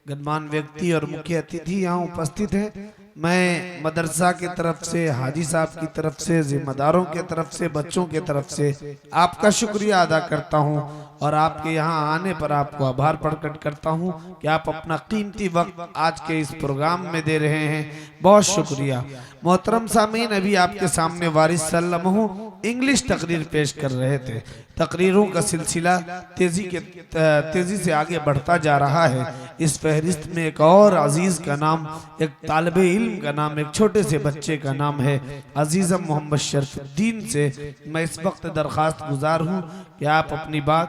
गणमान्य व्यक्ति और मुख्य अतिथि यहाँ उपस्थित हैं। मैं मदरसा की तरफ से, हाजी साहब की तरफ से, जिम्मेदारों के तरफ से, बच्चों के तरफ से आपका शुक्रिया अदा करता हूँ और आपके यहाँ आने पर आपको आभार प्रकट करता हूँ कि आप अपना कीमती वक्त आज के इस प्रोग्राम में दे रहे हैं। बहुत शुक्रिया। मोहतरम सामीन, अभी आपके सामने वारिस सल्लल्लाहु इंग्लिश तकरीर पेश कर रहे थे। तकरीरों का सिलसिला तेजी से आगे बढ़ता जा रहा है। इस फहरिस्त में एक और अजीज का नाम, एक तालिब इल्म का नाम, एक छोटे से बच्चे का नाम है अजीज़म मोहम्मद शरफुद्दीन से मैं इस वक्त दरख्वास्त गुजार हूँ कि आप अपनी बात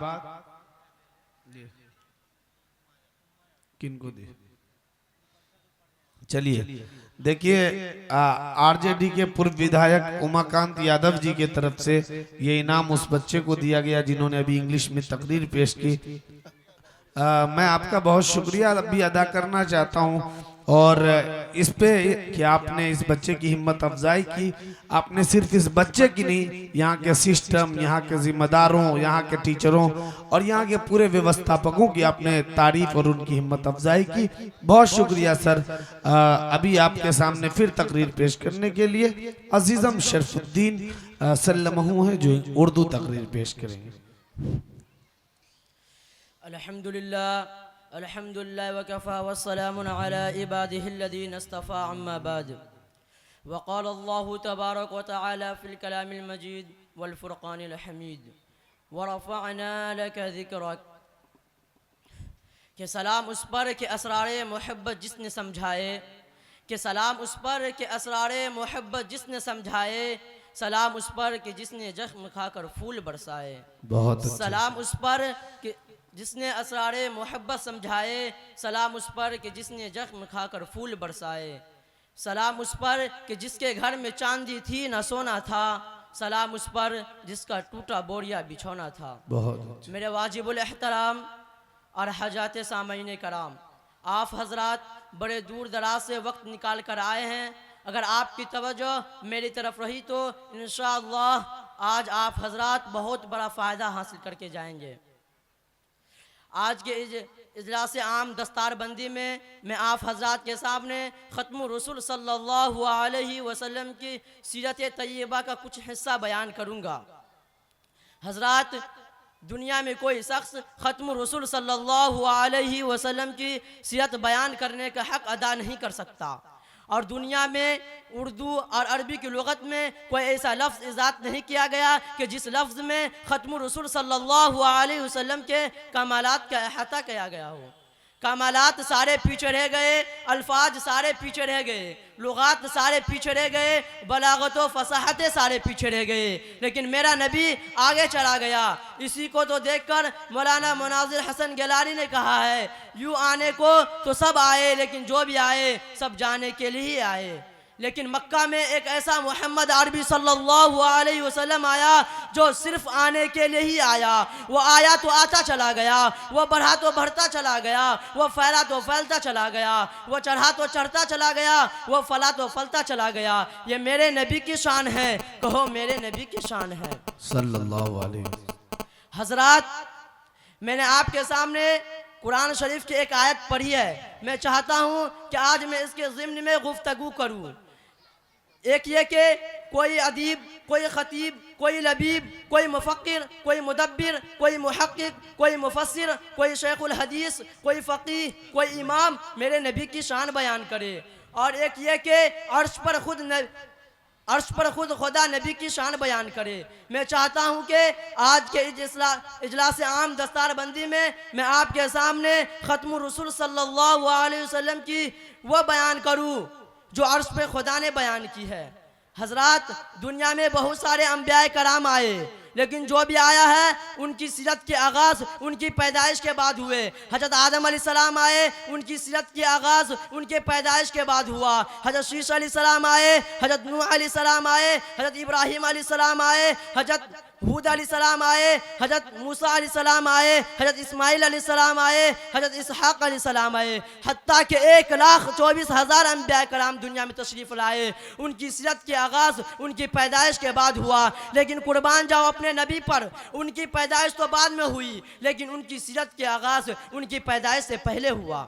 किनको दे। चलिए देखिए आरजेडी के पूर्व विधायक उमाकांत यादव जी के तरफ से ये इनाम उस बच्चे को दिया गया जिन्होंने अभी इंग्लिश में तकरीर पेश की। मैं आपका बहुत शुक्रिया भी अदा करना चाहता हूं और इस पे कि आपने इस बच्चे की हिम्मत अफजाई की। आपने सिर्फ इस बच्चे की नहीं, यहाँ के सिस्टम, यहाँ के जिम्मेदारों, यहाँ के टीचरों और यहाँ के पूरे व्यवस्थापकों की आपने तारीफ और उनकी हिम्मत अफजाई की। बहुत शुक्रिया सर। अभी आपके सामने फिर तकरीर पेश करने के लिए अजीजम शरफुद्दीन सल्लमहू है जो उर्दू तकरीर पेश करेंगे। अल्हम्दुलिल्लाह अल्हम्दुलिल्लाह वकफ़ा वस्सलामुन अला इबादिहिल्लज़ीना इस्तफ़ा अम्मा बाद वक़ाल अल्लाहु तबारक व तआला फ़िल कलामिल मजीद वल फ़ुरक़ानिल हमीद व रफ़अना लका ज़िक्रक। कि सलाम उस पर कि असरारे मोहब्बत जिसने समझाए, कि सलाम उस पर कि असरारे मोहब्बत जिसने समझाए, सलाम उस पर कि जिसने जख्म खाकर फूल बरसाए। बहुत सलाम उस पर कि जिसने असरारे मोहब्बत समझाए, सलाम उस पर कि जिसने जख्म खाकर फूल बरसाए। सलाम उस पर कि जिसके घर में चांदी थी न सोना था, सलाम उस पर जिसका टूटा बोरिया बिछौना था। बहुत मेरे वाजिबुल एहतराम और हजात सामईन कराम, आप हजरात बड़े दूर दराज से वक्त निकाल कर आए हैं। अगर आपकी तवज्जो मेरी तरफ रही तो इंशाअल्लाह आज आप हजरात बहुत बड़ा फ़ायदा हासिल करके जाएंगे। आज के इजलास आम दस्तारबंदी में मैं आप हजरात के सामने ख़त्मुर रसूल सल्लल्लाहु अलैहि वसल्लम की सीरत तय्यबा का कुछ हिस्सा बयान करूँगा। हजरात, दुनिया में कोई शख्स ख़त्मुर रसूल सल्लल्लाहु अलैहि वसल्लम की सीरत बयान करने का हक़ अदा नहीं कर सकता और दुनिया में उर्दू और अरबी की लुगत में कोई ऐसा लफ्ज़ इजाद नहीं किया गया कि जिस लफ्ज़ में ख़त्मुर रसूल सल्लल्लाहु अलैहि वसल्लम के कमालात का अहाता किया गया हो। कमालात सारे पीछे रह गए, अल्फाज सारे पीछे रह गए, लुगात सारे पीछे रह गए, बलागत व फसाहतें सारे पीछे रह गए, लेकिन मेरा नबी आगे चला गया। इसी को तो देखकर मौलाना मुनाज़िर हसन गिलानी ने कहा है, यूँ आने को तो सब आए लेकिन जो भी आए सब जाने के लिए ही आए। लेकिन मक्का में एक ऐसा मोहम्मद अरबी सल्लल्लाहु अलैहि वसल्लम आया जो सिर्फ आने के लिए ही आया। वो आया तो आता चला गया, वो बढ़ा तो बढ़ता चला गया, वो फैला तो फैलता चला गया, वो चढ़ा तो चढ़ता चला गया, वो फला तो फलता चला गया। ये मेरे नबी की शान है, कहो मेरे नबी की शान है सल्लल्लाहु अलैहि वसल्लम। हजरात, मैंने आपके सामने कुरान शरीफ की एक आयत पढ़ी है। मैं चाहता हूँ कि आज मैं इसके ज़िम्न में गुफ्तगू करूँ। एक ये कि कोई अदीब, कोई ख़तीब, कोई लबीब, कोई मुफ़क्किर, कोई मुदब्बिर, कोई मुहक्किक, कोई मुफस्सिर, कोई शेखुल हदीस, कोई फ़क़ीह, कोई इमाम मेरे नबी की शान बयान करे। और एक ये कि अर्श पर खुद खुदा नबी की शान बयान करे। मैं चाहता हूँ कि आज के इजलास आम दस्तारबंदी में मैं आपके सामने ख़त्मुर रसूल सल्लल्लाहु अलैहि वसल्लम की वो बयान करूँ जो अर्श पे खुदा ने बयान की है। हजरात, दुनिया में बहुत सारे अंबिया कराम आए, लेकिन जो भी आया है उनकी सीरत के आगाज़ उनकी पैदाइश के बाद हुए। हज़रत आदम अलैहिस्सलाम आए, उनकी सीरत के आगाज़ उनके पैदाइश के बाद हुआ। हज़रत शीश अलैहिस्सलाम आए, हज़रत नूह अलैहिस्सलाम आए, हज़रत इब्राहीम अलैहिस्सलाम आए, हज़रत हूद अलैहिस्सलाम आए, हज़रत मूसा अलैहिस्सलाम आए, हज़रत इस्माइल अलैहिस्सलाम आए, हज़रत इसहाक़ अलैहिस्सलाम आए। हत्ता के 1,24,000 अंबिया कराम दुनिया में तशरीफ़ लाए। उनकी सीरत के आगाज़ उनकी पैदाइश के बाद हुआ। लेकिन कुर्बान जाओ अपने नबी पर, उनकी पैदाइश तो बाद में हुई, लेकिन उनकी सीरत के आगाज़ उनकी पैदाइश से पहले हुआ।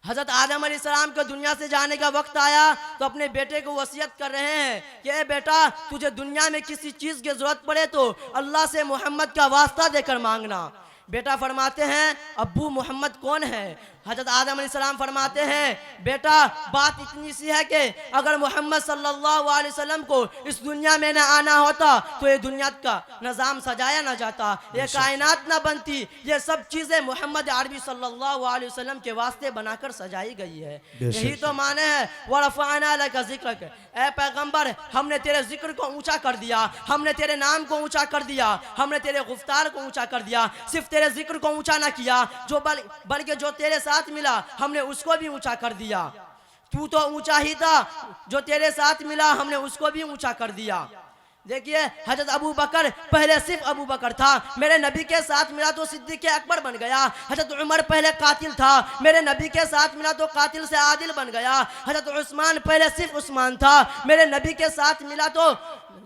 हज़रत आदम अलैहिस्सलाम के दुनिया से जाने का वक्त आया तो अपने बेटे को वसीयत कर रहे हैं कि ए बेटा, तुझे दुनिया में किसी चीज़ की ज़रूरत पड़े तो अल्लाह से मोहम्मद का वास्ता देकर मांगना। बेटा फरमाते हैं, अब्बू मोहम्मद कौन है? हज़रत आदम अलैहिस्सलाम फरमाते हैं, बेटा बात इतनी सी है कि अगर मोहम्मद सल्लल्लाहु अलैहि वसल्लम को इस दुनिया में न आना होता तो ये दुनिया का निज़ाम सजाया ना जाता, ये कायनात ना बनती। ये सब चीज़ें मोहम्मद अरबी सल्लल्लाहु अलैहि वसल्लम के वास्ते बनाकर सजाई गई है। यही तो माने है व रफ़अना लका ज़िक्रक। ए पैगम्बर, हमने तेरे जिक्र को ऊँचा कर दिया, हमने तेरे नाम को ऊँचा कर दिया, हमने तेरे गुफ्तार को ऊँचा कर दिया। सिर्फ तेरे जिक्र को ऊँचा ना किया, जो बल्कि जो तेरे साथ मिला हमने उसको भी ऊंचा कर दिया। तू तो ऊंचा ही था, जो तेरे साथ मिला हमने उसको भी ऊंचा कर दिया। देखिए हजरत अबू बकर पहले सिर्फ अबू बकर था, मेरे नबी के साथ मिला तो सिद्दीक अकबर बन गया। हजरत उमर पहले कातिल था, मेरे नबी के साथ मिला तो कातिल से आदिल बन गया। हजरत उस्मान पहले सिर्फ उस्मान था, मेरे नबी के साथ मिला तो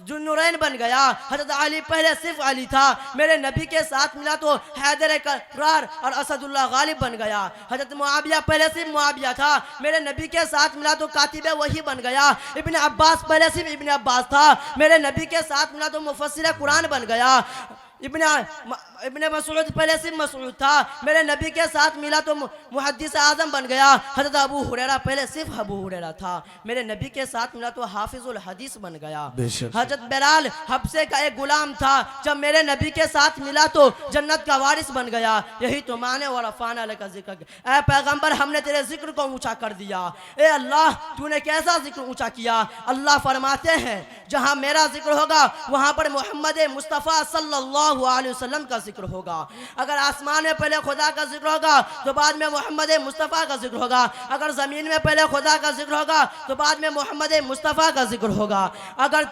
जुन्नुरैन बन गया। हजरत अली पहले सिर्फ अली था, मेरे नबी के साथ मिला तो हैदर करार और असदुल्लाह गालिब बन गया। हजरत मुआविया पहले सिर्फ मुआविया था, मेरे नबी के साथ मिला तो कातिब वही बन गया। इब्न अब्बास पहले सिर्फ इब्न अब्बास था, मेरे नबी के साथ मिला तो मुफस्सिर कुरान बन गया। इब्न मसूद पहले सिर्फ मसूद था, मेरे नबी के साथ मिला तो मुहद्दिस आजम बन गया। हजरत अबू हुरैरा पहले सिर्फ अबू हुरैरा था, मेरे नबी के साथ मिला तो हाफिजुल हदीस बन गया। हजरत बिलाल हब्से का एक गुलाम था, जब मेरे नबी के साथ मिला तो जन्नत का वारिस बन गया। यही तो माने और अफाना का जिक्र, ऐ पैगंबर हमने तेरे जिक्र को ऊंचा कर दिया। ए अल्लाह तूने कैसा जिक्र ऊंचा किया। अल्लाह फरमाते हैं जहां मेरा जिक्र होगा वहां पर मोहम्मद मुस्तफ़ा सल्लल्लाहु अलैहि वसल्लम का जिक्र होगा। अगर आसमान में पहले खुदा का जिक्र होगा तो बाद में मोहम्मद मुस्तफ़ा का जिक्र होगा। अगर ज़मीन में पहले खुदा का जिक्र होगा तो बाद में मोहम्मद मुस्तफ़ा का जिक्र होगा। अगर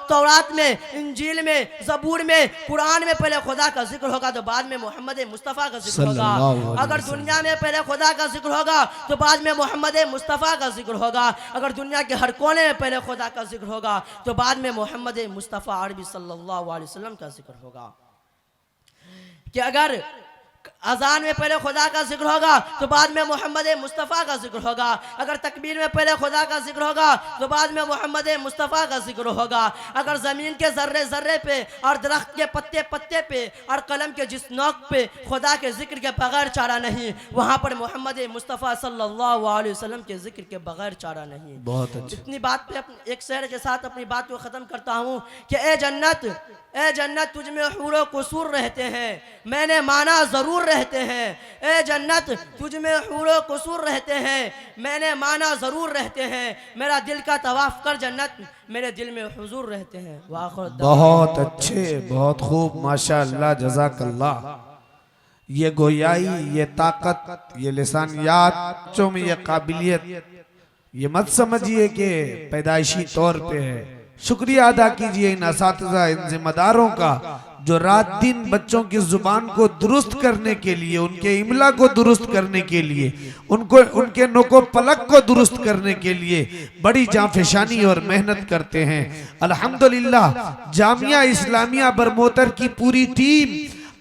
तौरात में, इंजील में, ज़बूर में, कुरान में पहले खुदा का जिक्र होगा तो बाद में मोहम्मद मुस्तफ़ा का जिक्र होगा। अगर दुनिया में पहले खुदा का जिक्र होगा तो बाद में मोहम्मद मुस्तफ़ा का जिक्र होगा। अगर दुनिया के हर कोने में पहले खुदा का जिक्र होगा तो बाद में मोहम्मद मुस्तफ़ा अरबी सल्लल्लाहु अलैहि वसल्लम का जिक्र होगा। कि अगर अजान में पहले खुदा का जिक्र होगा तो बाद में मोहम्मद मुस्तफ़ा का जिक्र होगा। अगर तकबीर में पहले खुदा का जिक्र होगा तो बाद में मोहम्मद मुस्तफ़ा का जिक्र होगा। अगर ज़मीन के ज़र्रे ज़र्रे पे और दरख्त के पत्ते पत्ते पे और कलम के जिस नोक पे खुदा के जिक्र के बगैर चारा नहीं, वहाँ पर मोहम्मद मुस्तफ़ा सल्लल्लाहु अलैहि वसल्लम के जिक्र के बगैर चारा नहीं। बहुत अच्छा। इतनी बात पे एक शेर के साथ अपनी बात को ख़त्म करता हूँ कि ए जन्नत तुझ में हुरो कुसूर रहते हैं, मैंने माना ज़रूर रहते हैं। ए जन्नत तुझ में हुरो कुसूर रहते हैं, मैंने माना ज़रूर रहते हैं। मेरा दिल का तवाफ़ कर जन्नत, मेरे दिल में हुजूर रहते हैं। बहुत अच्छे, बहुत खूब, माशाअल्लाह, जज़ाकल्लाह। ये गोयाई, ये ताकत, ये लिसानियात, बच्चों में ये काबिलियत, ये मत समझिए कि पैदाइशी तौर पे है। शुक्रिया अदा कीजिए इन असातिज़ा, इन जिम्मेदारों का जो रात दिन बच्चों की जुबान को दुरुस्त करने के लिए, उनके इमला को दुरुस्त करने के लिए, उनके नको पलक को दुरुस्त करने के लिए बड़ी जांफशानी और मेहनत करते हैं। अल्हम्दुलिल्लाह जामिया इस्लामिया बरमोतर की पूरी टीम,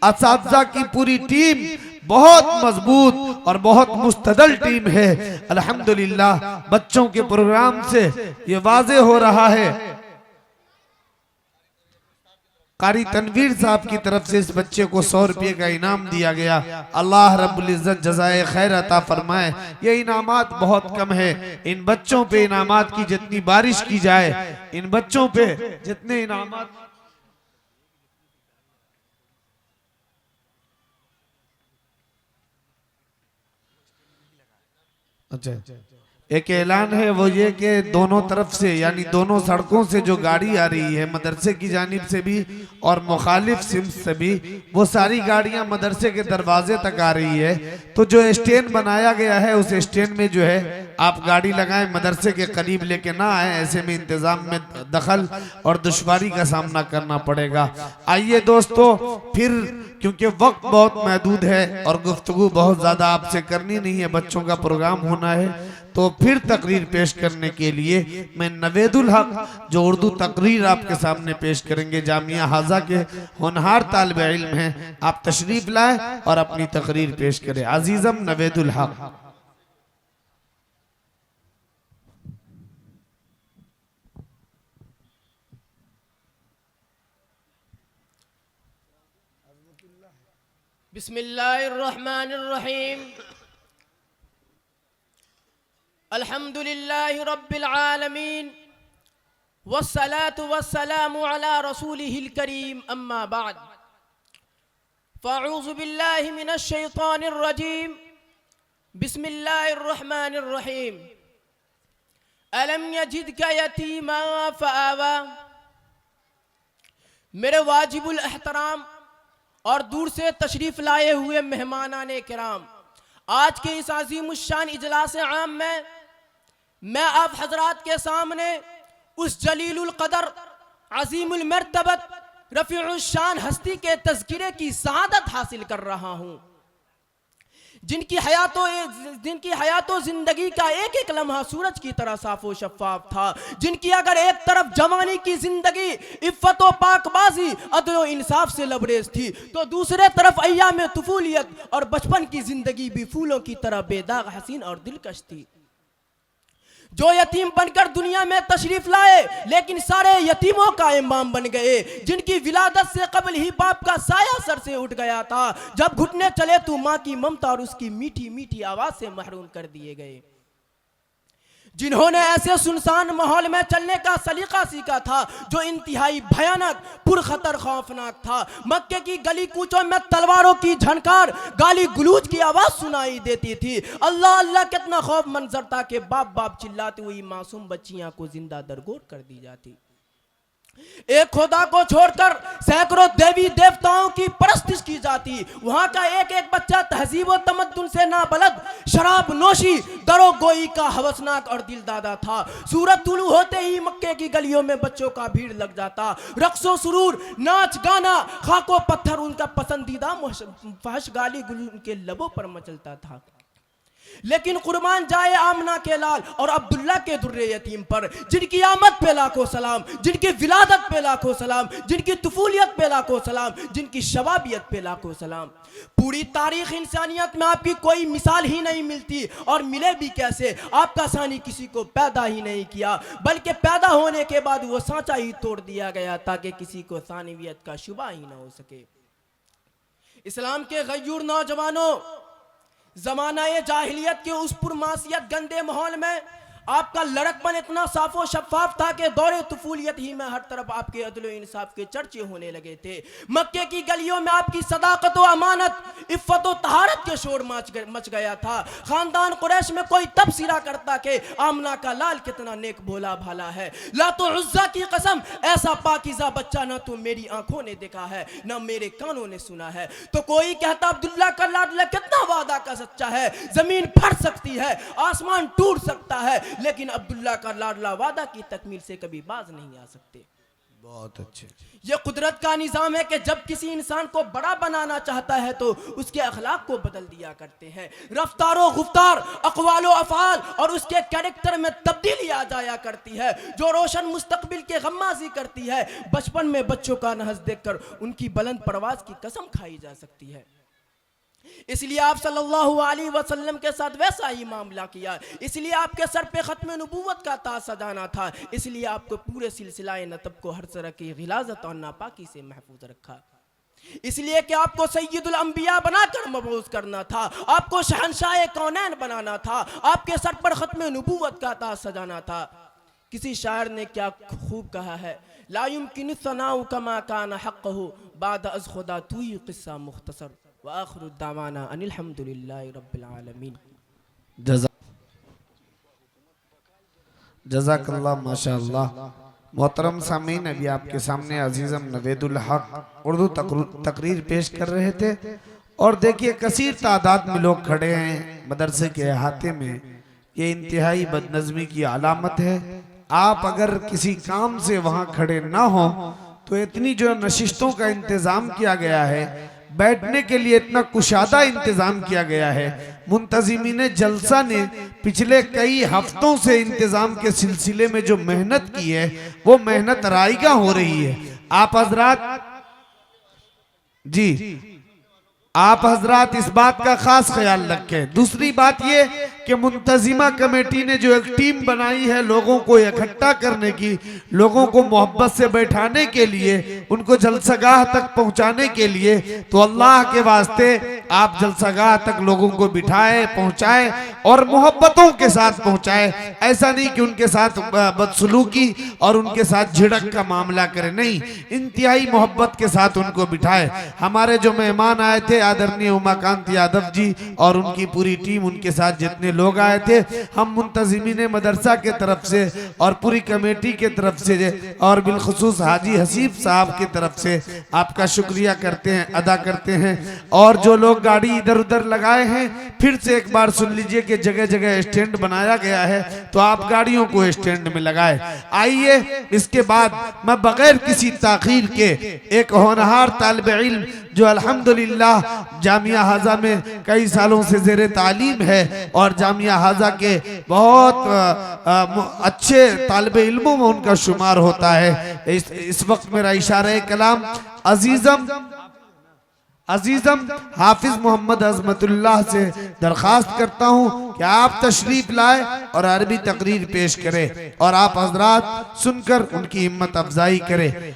असातिज़ा की पूरी टीम बहुत मजबूत और बहुत मुस्तदल टीम है। अल्हम्दुलिल्लाह बच्चों के प्रोग्राम से ये वाज़े हो रहा है। कारी तनवीर साहब की तरफ से इस बच्चे को 100 रुपये का इनाम दिया गया। अल्लाह रब्बुल इज्जत जज़ाए खैर अता फरमाए। ये इनामात बहुत कम है, इन बच्चों पे इनामात की जितनी बारिश की जाए, इन बच्चों पे जितने इनामात। अच्छा, एक ऐलान है वो ये कि दोनों तरफ से यानी दोनों सड़कों से जो गाड़ी आ रही है, मदरसे की जानिब से भी और मुखालिफ सिम्त से भी, वो सारी गाड़ियां मदरसे के दरवाजे तक आ रही है। तो जो स्टैंड बनाया गया है उस स्टैंड में जो है आप गाड़ी लगाएं, मदरसे के करीब लेके ना आए, ऐसे में इंतजाम में दखल और दुश्वारी का सामना करना पड़ेगा। आइए दोस्तों, फिर क्योंकि वक्त बहुत महदूद है और गुफ्तगू बहुत ज्यादा आपसे करनी नहीं है, बच्चों का प्रोग्राम होना है, तो फिर तकरीर पेश करने के लिए मैं नवेदुल हक जो उर्दू तकरीर आपके सामने पेश करेंगे, जामिया हाजा के होनहार तालिब इल्म हैं, आप तशरीफ लाए और अपनी तकरीर पेश करें। अजीजम नवेदुल हक। बिस्मिल्लाहिर्रहमानिर्रहीम। अल्हम्दुलिल्लाहि रब्बिल आलमीन वस्सलातु वस्सलामु अला रसूलिहिल करीम, अम्मा बाद। फ़अऊज़ु बिल्लाहि मिनश शैतानिर रजीम। बिस्मिल्लाहिर्रहमानिर्रहीम। अलम यजिदका यतीमा फ़आवा। मेरे वाजिबुल एहतराम और दूर से तशरीफ लाए हुए मेहमानाने किराम, आज के इस अज़ीमुश्शान इजलास आम में मैं आप हजरात के सामने उस जलीलुल कदर अजीमुल मर्तबत रफीउल शान हस्ती के तज़किरे की सआदत हासिल कर रहा हूँ, जिनकी हयातो जिंदगी का एक एक लम्हा सूरज की तरह साफो शफाफ था, जिनकी अगर एक तरफ जवानी की जिंदगी इफ्फत व पाकबाजी अदल व इंसाफ से लबरेज थी, तो दूसरे तरफ अय्याम तुफूलियत और बचपन की जिंदगी भी फूलों की तरह बेदाग, हसीन और दिलकश थी। जो यतीम बनकर दुनिया में तशरीफ लाए लेकिन सारे यतीमों का इमाम बन गए, जिनकी विलादत से कबल ही बाप का साया सर से उठ गया था, जब घुटने चले तो माँ की ममता और उसकी मीठी मीठी आवाज से महरूम कर दिए गए, जिन्होंने ऐसे सुनसान माहौल में चलने का सलीका सीखा था जो इंतहाई भयानक पुरखतर खौफनाक था। मक्के की गली कूचों में तलवारों की झनकार, गाली गुलूज की आवाज सुनाई देती थी। अल्लाह अल्लाह कितना खौफ मंजर था कि बाप बाप चिल्लाती हुई मासूम बच्चियां को जिंदा दरगोर कर दी जाती। एक खुदा को छोड़कर सैकड़ों देवी देवताओं की परस्तिश की जाती। वहां का एक एक बच्चा तहजीब व तमद्दुन से नाबलद, शराब नोशी, दरो गोई का हवसनाक और दिलदादा था। सूरत तुलू होते ही मक्के की गलियों में बच्चों का भीड़ लग जाता। रक्सो सुरूर, नाच गाना, खाको पत्थर उनका पसंदीदा फहश, गाली गुलू उनके लबों पर मचलता था। लेकिन कुर्बान जाए आमना के लाल और अब्दुल्ला के दुर्रे यतीम पर, जिनकी आमद पे लाखों सलाम, जिनकी विलादत पे लाखों सलाम, जिनकी तुफूलियत पे लाखों सलाम, जिनकी शबाबियत पे लाखों सलाम। पूरी तारीख इंसानियत में आपकी कोई मिसाल ही नहीं मिलती, और मिले भी कैसे। आपका सानी किसी को पैदा ही नहीं किया, बल्कि पैदा होने के बाद वो सांचा ही तोड़ दिया गया ताकि किसी को सानिवियत का शुबा ही ना हो सके। इस्लाम के गयूर नौजवानों, जमाना ये जाहिलियत के उस पुरमासियत गंदे माहौल में आपका लड़कपन इतना साफो शफाफ था कि दौरे तुफूलियत ही में हर तरफ आपके अदल इंसाफ के चर्चे होने लगे थे। मक्के की गलियों में आपकी सदाकत व अमानत, इफ्फत व तहारत के शोर मच गया था। खानदान कुरैश में कोई तबसरा करता कि आमना का लाल कितना नेक भोला भाला है। लातो उज़्ज़ा की कसम, ऐसा पाकीज़ा बच्चा ना तो मेरी आंखों ने देखा है ना मेरे कानों ने सुना है। तो कोई कहता अब्दुल्ला का लाडला कितना वादा का सच्चा है, जमीन फट सकती है, आसमान टूट सकता है, लेकिन अब्दुल्ला का लाडला वादा की तकमील से कभी बाज नहीं आ सकते। बहुत अच्छे। ये कुदरत का निज़ाम है कि जब किसी इंसान को बड़ा बनाना चाहता है तो उसके अखलाक को बदल दिया करते हैं। रफ्तारो गुफ्तार, अक़वालो अफ़आल और उसके कैरेक्टर में तब्दीली आ जाया करती है, जो रोशन मुस्तकबिल के गम्माज़ी करती है। बचपन में बच्चों का नहज देखकर उनकी बुलंद परवाज की कसम खाई जा सकती है। इसलिए आप सल्लल्लाहु अलैहि वसल्लम के साथ वैसा ही मामला किया। इसलिए आपके सर पे खत्म नबूवत का ताज सजाना था। इसलिए आपको पूरे सिलसिलाए नतब को हर तरह की गिलाजत और नापाकी से महफूज रखा। इसलिए कि आपको सैयदुल अंबिया बनाकर मबऊस करना था, आपको शहंशाह कौनैन बनाना था, आपके सर पर खत्म नबूवत का ताज सजाना था। किसी शायर ने क्या खूब कहा है, ला युमकिनु सनाउ कमा कान हक़्क़हु बाद अज़ खुदा तू ही क़िस्सा मुख्तसर व आखिरु दावाना अनिल हम्दुलिल्लाहि रब्बिल आलमीन। जज़ाकल्लाह माशाअल्लाह। मोहतरम सामीन, अभी आपके सामने अजीज़म नवेदुल हक उर्दू तकरीर पेश कर रहे थे, और देखिए कसीर तादाद में लोग खड़े हैं मदरसे के अहाते में। ये इंतहाई बदनज़मी की अलामत है। आप अगर किसी काम से वहाँ खड़े ना हो तो इतनी जो नशिस्तों का इंतज़ाम किया गया है, बैठने के लिए इतना कुशादा इंतजाम किया गया है। मुंतजिमीन जलसा ने पिछले कई हफ्तों से इंतजाम के सिलसिले में जो मेहनत की है वो मेहनत राइगा हो रही है। आप हजरात जी, आप हजरात इस बात का खास ख्याल रखें। दूसरी बात ये कि मुंतजिमा कमेटी ने जो एक टीम बनाई है लोगों को इकट्ठा करने की, लोगों को मोहब्बत से बैठाने के लिए, उनको जलसागाह तक पहुंचाने के लिए, तो अल्लाह के वास्ते आप जलसागाह तक लोगों को बिठाए, पहुंचाए और मोहब्बतों के साथ पहुंचाए। ऐसा नहीं कि उनके साथ बदसलूकी और उनके साथ झिड़क का मामला करें, नहीं, इंतहाई मोहब्बत के साथ उनको बिठाए। हमारे जो मेहमान आए थे आदरणीय उमाकांत यादव जी और उनकी पूरी टीम, उनके साथ जितने लोग आए थे, हम मुंतजिमीन मदरसा के तरफ से और पूरी कमेटी के तरफ से और बिलखुसूस हाजी हसीब साहब की तरफ से आपका शुक्रिया करते हैं, अदा करते हैं। और जो लोग गाड़ी इधर उधर लगाए हैं फिर से एक बार सुन लीजिए कि जगह जगह स्टैंड बनाया गया है, तो आप गाड़ियों को स्टैंड में लगाए। आइए इसके बाद मैं बगैर किसी ताखीर के एक होनहार तालिब इल्म जो अल्हम्दुलिल्लाह जामिया हाजा में कई सालों से ज़ेरे तालीम है और जामिया हाजा के बहुत अच्छे तालिब इल्मों में उनका शुमार होता है, इस वक्त मेरा इशारा कलाम अजीज़म हाफिज मोहम्मद अज़मतुल्लाह से दरख्वास्त करता हूँ कि आप तशरीफ लाए और अरबी तकरीर पेश करें और आप हजरात सुनकर उनकी हिम्मत अफजाई करें।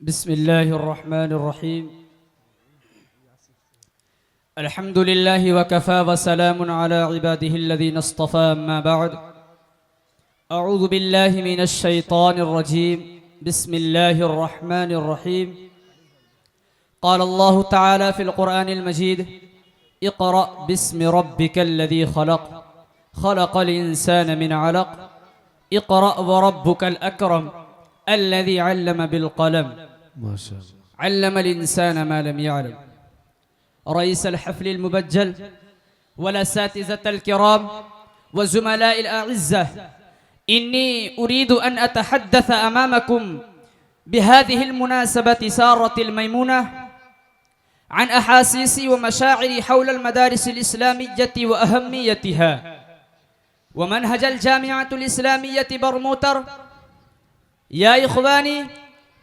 बिस्मिल्लाहिर्रहमानिर्रहीम। अल्हम्दुलिल्लाहि व कफ़ा व सलामुन अला इबादिहिल्लज़ीना इस्तफ़ा, अम्मा बअद। अऊज़ु बिल्लाहि मिनश शैतानिर रजीम। बिस्मिल्लाहिर्रहमानिर्रहीम। क़ाल अल्लाहु तआला फ़िल क़ुरआनिल मजीद, इक़रा बिस्मि रब्बिकल्लज़ी ख़लक़, ख़लक़ल इंसान मिन अलक़, इक़रा व रब्बुकल अकरम, अल्लज़ी अल्लम बिल क़लम, अल्लमल इंसान मा लम यअलम। रईस अल-हफ़्ल अल-मुबज्जल वल-असातिज़त अल-किराम व ज़ुमलाए अल-अअज़्ज़ा, इन्नी उरीदु अन अतहद्दस अमामकुम बिहादिहि अल-मुनासबति सारत अल-मैमूना अन अहासीसी व मशाइरि हौल अल-मदारिस अल-इस्लामिय्यति व अहम्मियतिहा व मनहज अल-जामिअत अल-इस्लामिय्यति बरमूतर। या इख़वानी,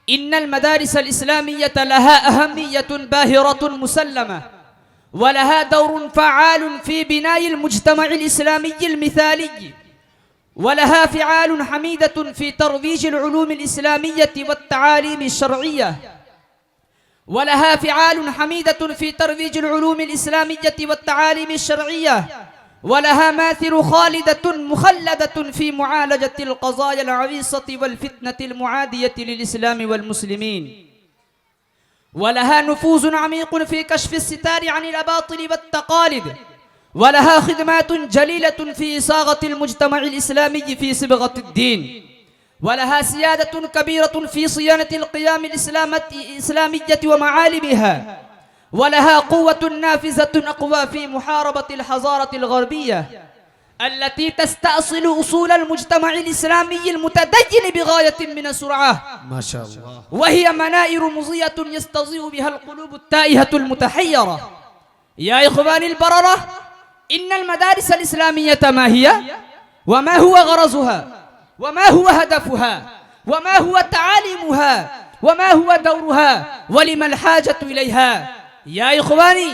इन्नल मदारिस अल-इस्लामिय्यत लहा अहम्मियतुन बाहिरतुन मुसल्लमा व लहा दौरुन फ़अालुन फ़ी बिनाइल मुज्तमअ अल-इस्लामी अल-मिसाली व लहा फ़िआलुन हमीदतुन फ़ी तरवीज अल-उलूम अल-इस्लामिय्यति वत-तआलीम अश-शरइय्या व लहा फ़िआलुन हमीदतुन फ़ी तरवीज अल-उलूम अल-इस्लामिय्यति वत-तआलीम अश-शरइय्या व लहा माथिरु ख़ालिदतुन मुख़ल्लदतुन फ़ी मुआलजति अल-क़ज़ाया अल-अवीसति वल-फ़ित्नति अल-मुआदियति लिल-इस्लाम वल-मुस्लिमीन व लहा नुफ़ूज़ुन अमीक़ुन फ़ी कश्फ़ि अस-सितार अन अल-अबातिल वत-तक़ालिद व लहा ख़िदमातुन जलीलतुन फ़ी इसाग़ति अल-मुज्तमअ अल-इस्लामी फ़ी सिबग़ति अद-दीन व लहा सियादतुन कबीरतुन फ़ी सियानति अल-क़ियाम अल-इस्लामिय्यति व मआलिमिहा व लहा क़ुव्वतुन नाफ़िज़तुन अक़वा फ़ी मुहारबति अल-हज़ारति अल-ग़रबिय्या अल्लती तस्तअसिलु उसूल अल-मुज्तमअ अल-इस्लामी अल-मुतदय्यिन बिग़ायतिन मिन अस-सुरअह माशाअल्लाह व हिय मनाइरु मुज़ियतुन यस्तज़िउ बिहा अल-क़ुलूबु अत-ताइहतु अल-मुतहय्यरा। या इख़वानी अल-बररा, इन्नल मदारिस अल-इस्लामिय्यत मा हिय व मा हुवा ग़रज़ुहा व मा हुवा हदफ़ुहा व मा हुवा तआलीमुहा व मा हुवा दौरुहा व लिमल हाजतु इलैहा। या इख़वानी,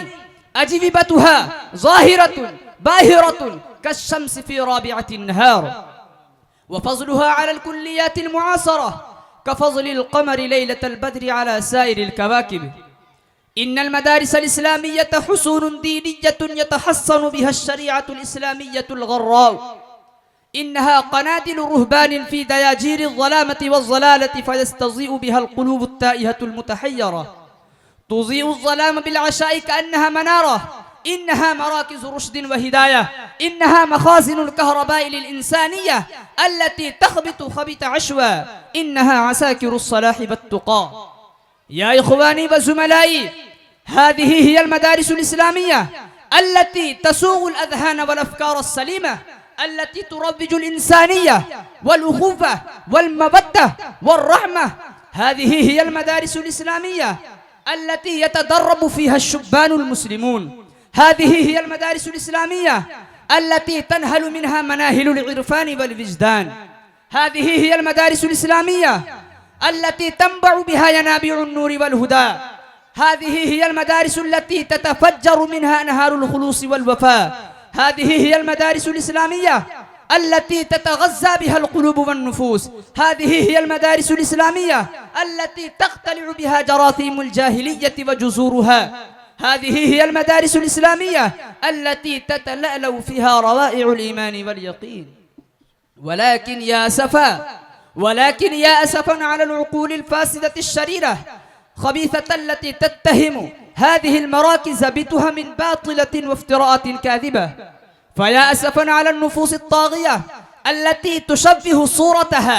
अजविबतुहा ज़ाहिरतुन बाहिरतुन कश्शम्स फ़ी राबिअति अन्नहार व फ़ज़लुहा अला अल-कुल्लियाति अल-मुआसरा कफ़ज़लि अल-क़मरि लैलतल बद्रि अला साइरिल कवाकिब। इन्नल मदारिस अल-इस्लामिय्यत हुसूनुन दीनिय्यतुन यतहस्सनु बिहा अश-शरीअतु अल-इस्लामिय्यतु अल-ग़र्राउ, इन्नहा क़नादिलु रुहबानिन फ़ी दयाजीरि अज़-ज़लामति वज़-ज़लालति फ़यस्तज़ीउ बिहा अल-क़ुलूबु अत-ताइहतु अल-मुतहय्यरा, तुज़ीउ अज़-ज़लाम बिल-अशाइ कअन्नहा मनारा, इन्नहा मराकिज़ु रुश्दिन व हिदाया, इन्नहा मख़ाज़िनु अल-कहरबाइ लिल-इंसानिय्या अल्लती तख़बितु ख़बित अश्वा, इन्नहा असाकिरु अस-सलाहि वत-तुक़ा। या इख़वानी व ज़ुमलाई, हादिही हिय अल-मदारिस अल-इस्लामिय्या अल्लती तसूग़ु अल-अज़हान वल-अफ़कार अस-सलीमा अल्लती तुरव्विजु अल-इंसानिय्या वल-उख़ुव्वा वल-मवद्दा वल-रहमा। हादिही हिय अल-मदारिस अल-इस्लामिय्या अल्लती यतदर्रबु फ़ीहा अश-शुब्बानु अल-मुस्लिमून। हादिही हिय अल-मदारिस अल-इस्लामिय्या अल्लती तनहलु मिनहा मनाहिलु अल-इरफ़ान वल-विजदान। हादिही हिय अल-मदारिस अल-इस्लामिय्या अल्लती तंबअु बिहा यनाबिउ अन-नूर वल-हुदा। हादिही हिय अल-मदारिस अल्लती ततफ़ज्जरु मिनहा अनहारुल खुलूस वल-वफ़ा। हादिही हिय अल-मदारिस अल-इस्लामिय्या अल्लती ततग़ज़्ज़ा बिहा अल-क़ुलूब वन-नुफ़ूस। हादिही हिय अल-मदारिस अल-इस्लामिय्या अल्लती तक़्तलिउ बिहा जरासीमुल जाहिलिय्यति व जुज़ूरुहा। हादिही हिय अल-मदारिस अल-इस्लामिय्या अल्लती ततलअलउ फ़ीहा रवाइउल ईमान वल-यक़ीन। वलाकिन या असफ़न अला अल-उक़ूल अल-फ़ासिदत अश-शरीरा ख़बीथत अल्लती तत्तहिमु हादिही अल-मराकिज़ बितुहमिन बातिलतिन व इफ़्तिराअतिन काज़िबा। फया असफ़न अला अन-नुफ़ूस अत-ताग़िया अल्लती तुशव्विहु सूरतहा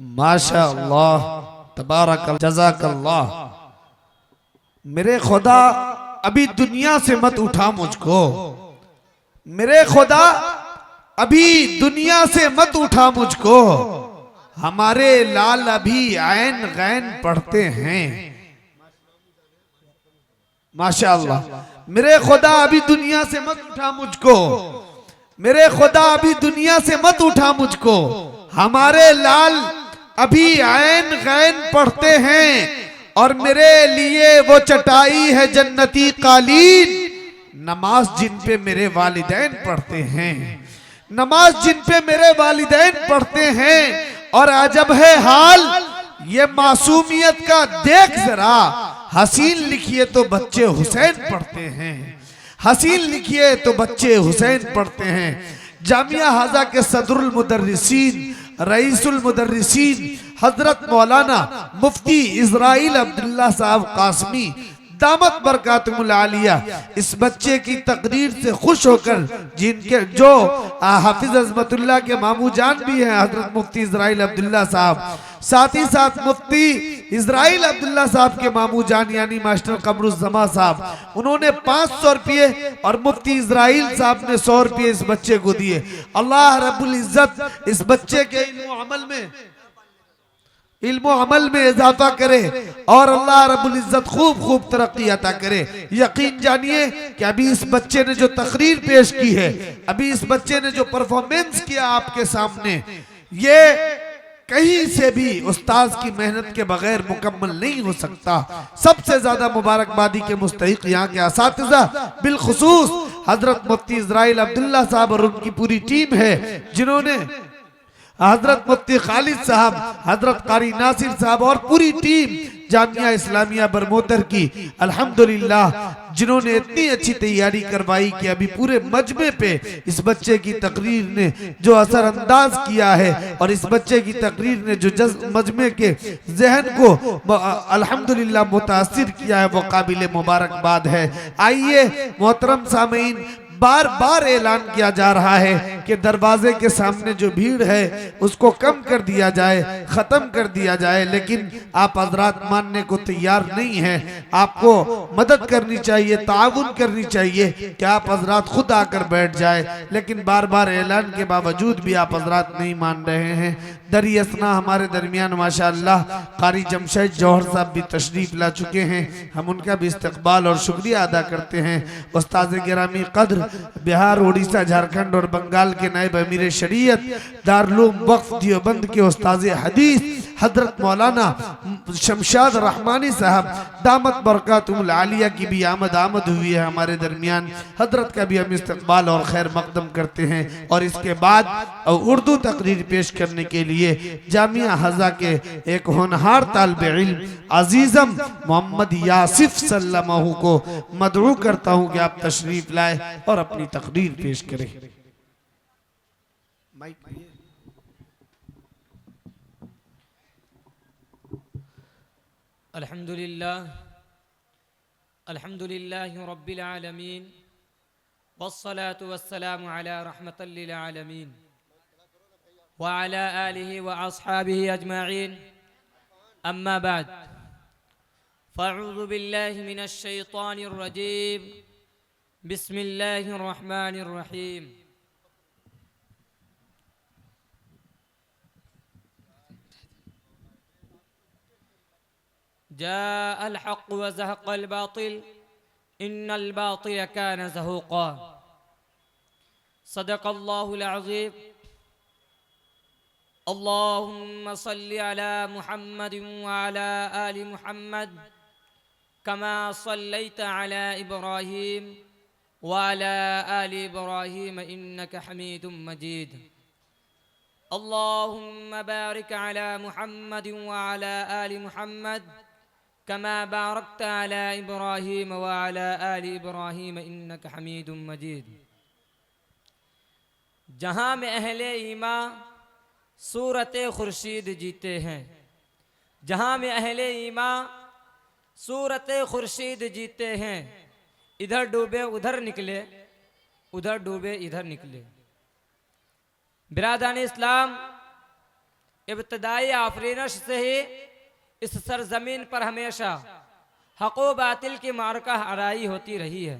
माशा अल्लाह, तबारक जज़ाकल्लाह। मेरे खुदा अभी दुनिया से मत उठा मुझको, मेरे खुदा अभी दुनिया से मत उठा मुझको, हमारे लाल अभी ऐन गैन पढ़ते हैं। माशाअल्लाह। मेरे खुदा अभी दुनिया से मत उठा मुझको, मेरे खुदा अभी दुनिया से मत उठा मुझको, हमारे लाल अभी ऐन गैन पढ़ते हैं, और मेरे लिए वो चटाई है जन्नती कालीन, नमाज जिन पे मेरे वालिदैन पढ़ते हैं, नमाज जिन पे मेरे वालिदैन पढ़ते हैं। और अजब है हाल ये मासूमियत का, देख जरा, हसीन लिखिए तो बच्चे हुसैन पढ़ते हैं, हसीन लिखिए तो बच्चे हुसैन पढ़ते हैं। जामिया हाजा के सदरुल मुदर्रिसीन, रईसुल मुदर्रिसीन हजरत मौलाना मुफ्ती इज़राइल अब्दुल्ला साहब कासमी दामत बरकातुहुल आलिया इस बच्चे की तकरीर से खुश होकर, जिनके जो हाफिज अज़मतुल्लाह के मामू जान भी हैं हजरत मुफ्ती इज़राइल अब्दुल्ला साहब, साथ ही साथ मुफ्ती इज़राइल अब्दुल्ला साहब के मामू जान यानी मास्टर कमरुज़्ज़मा साहब, उन्होंने 500 रुपये और मुफ्ती इज़राइल साहब ने 100 रुपये इस बच्चे को दिए। अल्लाह रब्बुल इज़्ज़त इस बच्चे के इल्म अमल में इजाफा करे और अल्लाह रब्बुल इज़्ज़त खूब खूब तरक्की अता करे। यकीन जानिए कि अभी इस बच्चे ने जो तकरीर पेश की है, अभी इस बच्चे ने जो परफॉर्मेंस किया आपके सामने, ये कहीं से भी उस्ताद की मेहनत के बगैर मुकम्मल नहीं हो सकता। सबसे ज्यादा मुबारकबादी के मुस्तहिक यहाँ के असातिज़ा, बिलखुसूस हजरत मुफ्ती इज़राइल अब्दुल्ला साहब और उनकी पूरी टीम है, जिन्होंने हजरत मुफ्ती खालिद साहब, हजरत कारी नासिर साहब और पूरी टीम जामिया इस्लामिया बरमोतर की अल्हम्दुलिल्लाह, जिन्होंने इतनी अच्छी तैयारी करवाई कि अभी पूरे मजमे पे इस बच्चे की तकरीर ने जो असर अंदाज किया है और इस बच्चे की तकरीर ने जो मजमे के जहन को अल्हम्दुलिल्लाह मुतासिर किया है, वो काबिल मुबारकबाद है। आइए मोहतरम सामीन, बार बार ऐलान किया जा रहा है कि दरवाजे के सामने जो भीड़ है उसको कम कर दिया जाए, खत्म कर दिया जाए, लेकिन आप हजरात मानने को तैयार नहीं हैं। आपको मदद करनी चाहिए, ताउन करनी चाहिए कि आप हजरात खुद आकर बैठ जाए, लेकिन बार बार ऐलान के बावजूद भी आप हजरात नहीं मान रहे हैं। दरियासना हमारे दरमियान माशाअल्लाह कारी जमशेद जौहर साहब भी तशरीफ ला चुके हैं, हम उनका भी इस्तकबाल और शुक्रिया अदा करते हैं। उस्ताद गिरामी कद्र बिहार, उड़ीसा, झारखंड और बंगाल के नायब अमीर शरीयत दारुल वक्फ देवबंद के उस्ताद हदीस हजरत मौलाना शमशाद रहमानी साहब दामत बरकातुहुल आलिया की भी आमद हुई है हमारे दरमियान। हजरत का भी हम इस्तकबाल और खैर मकदम करते हैं। और इसके बाद उर्दू तकरीर पेश करने के लिए जामिया हज़ा के एक होनहार तालिब इल्म अजीजम मोहम्मद यासिफ सल्लमाहु को मदऊ करता हूँ कि आप तशरीफ लाए और अपनी तकरीर पेश करें। अल्हम्दुलिल्लाह रब्बिल आलमीन वस्सलातु वस्सलामु अला रहमतल लिल आलमीन व अला आलिहि व अस्हाबिहि अजमाइन अम्मा बाद फ़अऊज़ु बिल्लाहि मिनश शैतानिर रजीम बिस्मिल्लाहिर रहमानिर रहीम जाअल हक़ व ज़हक़ल बातिल इन्नल बातिल कान ज़हूक़ा सदक़ल्लाहुल अज़ीम अल्लाहुम्म सल्लि अला मुहम्मद व अला आलि मुहम्मद कमा सल्लैता अला इब्राहीम व अला आलि इब्राहीम इन्नका हमीदुम मजीद अल्लाहुम्म बारिक अला मुहम्मद व अला आलि मुहम्मद कमा बारकता अला इब्राहीम व अला आलि इब्राहीम इन्नका हमीदुम मजीद। जहाँ में अहले ईमान सूरत खुर्शीद जीते हैं, जहाँ में अहले ईमान सूरत खुर्शीद जीते हैं, इधर डूबे उधर निकले, उधर डूबे इधर निकले। बिरादरान इस्लाम, इब्तिदाई आफरीनश से ही इस सरजमीन पर हमेशा हक़ व बातिल की मारका आराई होती रही है।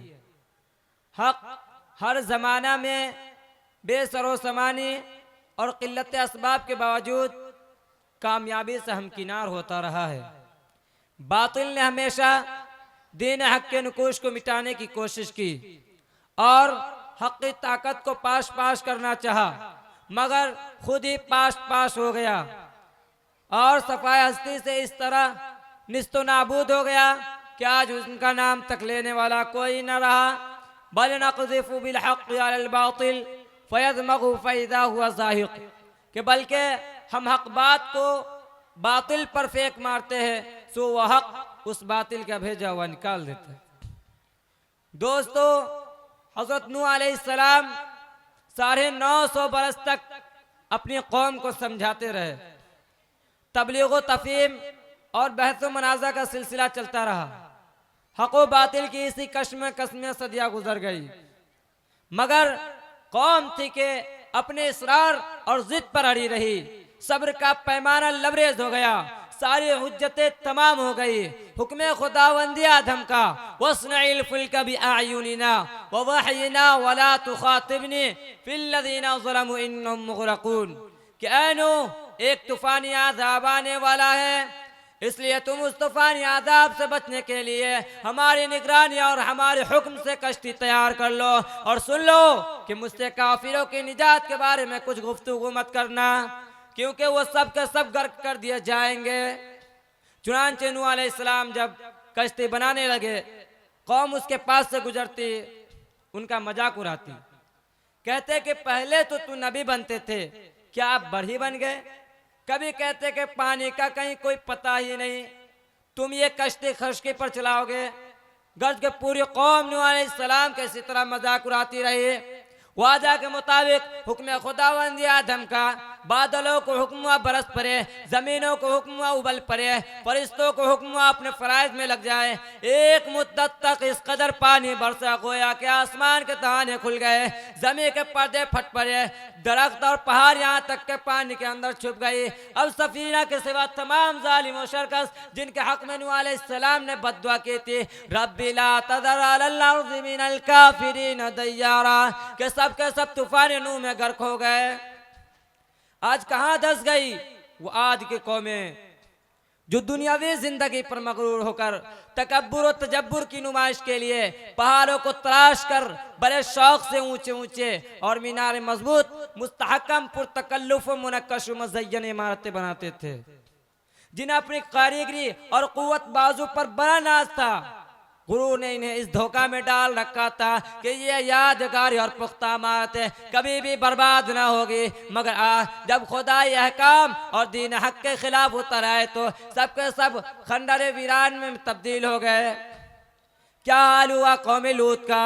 हक़ हर ज़माना में बेसरो समानी और क़िल्लत असबाब के बावजूद कामयाबी से हमकिनार होता रहा है। बातिल ने हमेशा दीन हक़ के नुकूश को मिटाने की कोशिश की और हक़ की ताकत को पाश पाश करना चाहा, मगर खुद ही पाश पाश हो गया और सफाई हस्ती से इस तरह निस्तो नाबूद हो गया कि आज उनका नाम तक लेने वाला कोई न रहा। बल नक़ज़िफ़ु बिल हक़्क़ि अलल बातिल फ़यदमग़ु फ़इज़ा हुवा ज़ाहिक़, कि बल्कि हम हक़ बात को बातिल पर फेंक मारते हैं सो वह हक़ उस बातिल का भेजा हुआ निकाल देता है। दोस्तों, हज़रत नूह अलैहिस्सलाम 950 बरस तक अपनी कौम को समझाते रहे। तबलीग व तफ़हीम और बहस व मनाज़ा का सिलसिला चलता रहा। हक़ व बातिल की इसी कश्म सदियाँ गुजर गई, मगर कौम थी कि अपने इसरार और ज़िद पर अड़ी रही। सब्र का पैमाना लबरेज हो गया, सारी हुज्जतें तमाम हो गई। हुक्म खुदावंदी आदम का वस्नइल फुल्क बिअयुनिना व वहयिना वला तुखातिबनी फिल्लज़ीना ज़लमू इन्नहुम मुग़रक़ून, कि ऐ नूह, एक तूफानी आज़ाब आने वाला है, इसलिए तुम उस तूफानी आज़ाब से बचने के लिए हमारी निगरानी और हमारे हुक्म से कश्ती तैयार कर लो और सुन लो कि मुझसे काफिरों की निजात के बारे में कुछ गुफ्तगू मत करना, क्योंकि वो सब के सब गर्क कर दिए जाएंगे। चुनांचे नूह अलैहिस्सलाम जब कश्ती बनाने लगे, कौम उसके पास से गुजरती, उनका मजाक उड़ाती, कहते कि पहले तो तू नबी बनते थे, क्या आप बढ़ी बन गए? कभी कहते कि पानी का कहीं कोई पता ही नहीं, तुम ये कश्ती खश्की पर चलाओगे। गर्ज के पूरी कौम नूह अलैहिस्सलाम के इसी तरह मजाक उड़ाती रही। वादा के मुताबिक हुक्म खुदावंदी आदम का बादलों को हुक्म बरस पड़े, जमीनों को हुक्म उबल पड़े, फरिश्तों को हुक्म अपने फराइज में लग जाए। एक मुद्दत तक इस कदर पानी बरसा गोया कि आसमान के तहाने खुल गए, जमीन के पर्दे फट पड़े, दरख्त और पहाड़ यहाँ तक के पानी के अंदर छुप गई। अब सफीना के सिवा तमाम जालिम और शरकस जिनके हक में नूह अलैहिस्सलाम ने बद्दुआ की थी, रब्बी ला तज़र अलल अर्ज़ि मिनल काफ़िरीन दय्यारा, के सब के सब तूफान नूह में गर्क हो गए। आज कहाँ धंस गई वो आज की कौमें जो दुनियावी जिंदगी पर मगरूर होकर तकब्बुर और तजब्बुर की नुमाइश के लिए पहाड़ों को तराश कर बड़े शौक से ऊंचे ऊंचे और मीनार मजबूत मुस्तहकम पुरतकल्लुफ मुनक्कश मुज़य्यन इमारतें बनाते थे, जिन्हें अपनी कारीगरी और कुव्वत बाजू पर बड़ा नाज था। गुरु ने इन्हें इस धोखा में डाल रखा था कि ये यादगार और पुख्ता इमारत कभी भी बर्बाद ना होगी, मगर आज जब खुदाई अहकाम और दीन हक के खिलाफ उतर आए तो सबके सब खंडर वीरान में तब्दील हो गए। क्या हाल हुआ कौमे लूत का,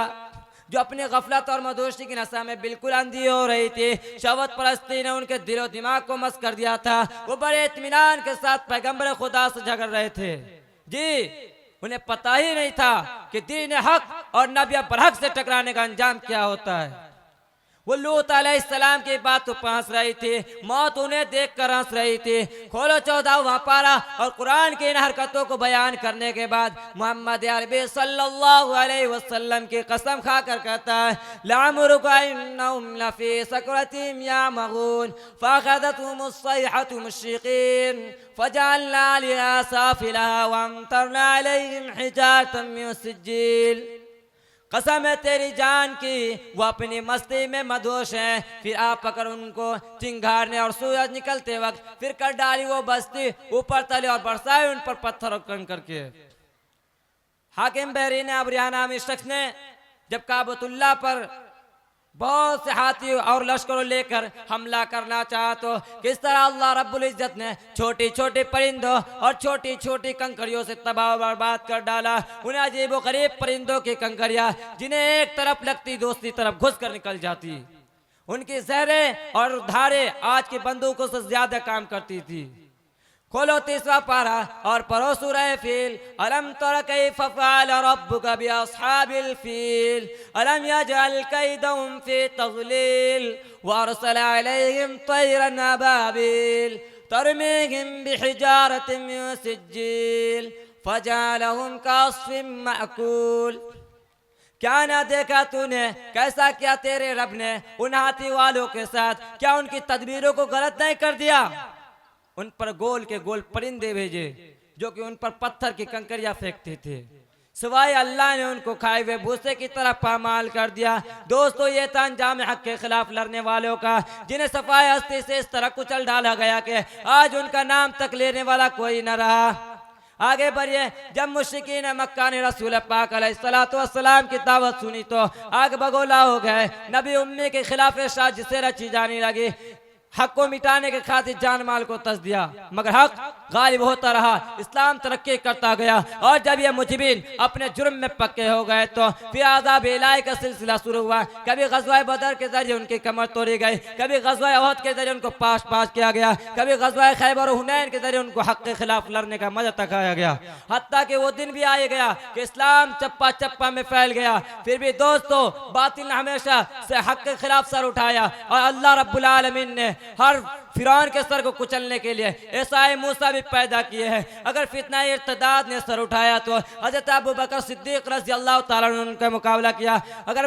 जो अपनी गफलत और मदोशी की नशा में बिल्कुल अंधी हो रही थी। शहवत परस्ती ने उनके दिलो दिमाग को मस्त कर दिया था। वो बड़े इत्मीनान के साथ पैगंबर खुदा से झगड़ रहे थे, जी उन्हें पता ही नहीं था कि दीन हक और नबी बरहक से टकराने का अंजाम क्या होता है। वो लूत अलैहिस्सलाम की बात तो हंस रही थी, मौत उन्हें देखकर हंस रही थी। खोलो 14वां पारा और कुरान की इन हरकतों को बयान करने के बाद मोहम्मद अरबी सल्लल्लाहु अलैहि वसल्लम की कसम खाकर कहता है लअमरुका इन्नहुम लफी सकरतिहिम यामगून फअखज़तहुमुस सयहतु मुशरिकीन फजअलना अलैहा साफिलहा वअमतरना अलैहिम हिजारतम मिन सिज्जील। कसम है तेरी जान की वो अपनी मस्ती में मदहोश हैं। फिर आप पकड़ उनको चिंगारने और सूरज निकलते वक्त फिर कर डाली वो बस्ती ऊपर तले और बरसाए उन पर पत्थर और कंकर के। हाकिम बहरीन अबरिया नामी शख्स ने जब काबतुल्लाह पर बहुत से हाथी और लश्करों लेकर हमला करना चाहा तो किस तरह अल्लाह रब्बुल इज्जत ने छोटी छोटी परिंदों और छोटी छोटी कंकरियों से तबाह बर्बाद कर डाला। उन्हें अजीब व गरीब परिंदों की कंकरियां जिन्हें एक तरफ लगती दूसरी तरफ घुस कर निकल जाती। उनकी जहरें और धारें आज की बंदूकों से ज्यादा काम करती थी। खोलो 30वां पारा और पढ़ो सूरह फील। अलम तरा कैफ फ़अल रब्बुका बिअस्हाबिल फील अलम यजअल कैदहुम फी तज़लील व अरसल अलैहिम तयरन अबाबिल तरमीहिम बिहिजारतिन मिन सिज्जील फजअलहुम कअस्फिन मअकूल। क्या ना देखा तूने कैसा किया तेरे रब ने उन हाथी वालों के साथ? क्या उनकी तदबीरों को गलत नहीं कर दिया? उन पर गोल के गोल परिंदे भेजे जो कि उन पर पत्थर की कंकरियां फेंकते थे, सिवाय अल्लाह ने उनको खाए हुए भूसे की तरह पामाल कर दिया। दोस्तों ये था अंजाम हक के खिलाफ लड़ने वालों का, जिन्हें सफाई हस्ती से इस तरह कुचल डाला गया कि आज उनका नाम तक लेने वाला कोई न रहा। आगे बढ़िए। जब मुश्रिकीन मक्का ने रसूल पाक अलैहिस्सलाम की दावत सुनी तो आग बगोला हो गए। नबी उम्मी के खिलाफ साजिश रची जाने लगी। हक को मिटाने के खातिर जान माल को तस दिया, मगर हक गालिब होता रहा, इस्लाम तरक्की करता गया। और जब ये मुजरिमीन अपने जुर्म में पक्के हो गए तो फिर आज़ाब इलाही का सिलसिला शुरू हुआ। कभी ग़ज़वा बदर के जरिए उनकी कमर तोड़ी गई, कभी ग़ज़वा उहद के जरिए उनको पास किया गया, कभी ग़ज़वा खैबर और हुनैन के जरिए उनको हक के खिलाफ लड़ने का मजा तकाया गया। हत्ता कि वो दिन भी आ गया कि इस्लाम चप्पा चप्पा में फैल गया। फिर भी दोस्तों बातिल ने हमेशा से हक के खिलाफ सर उठाया और अल्लाह रब्बुल आलमीन ने हर फिरौन के सर को कुचलने के लिए ऐसा मूसा भी पैदा किए हैं। अगर फितना इर्तिदाद ने सर उठाया तो हजरत अबू बकर सिद्दीक रज़ी अल्लाह तआला अन्हु ने उनका मुकाबला किया। अगर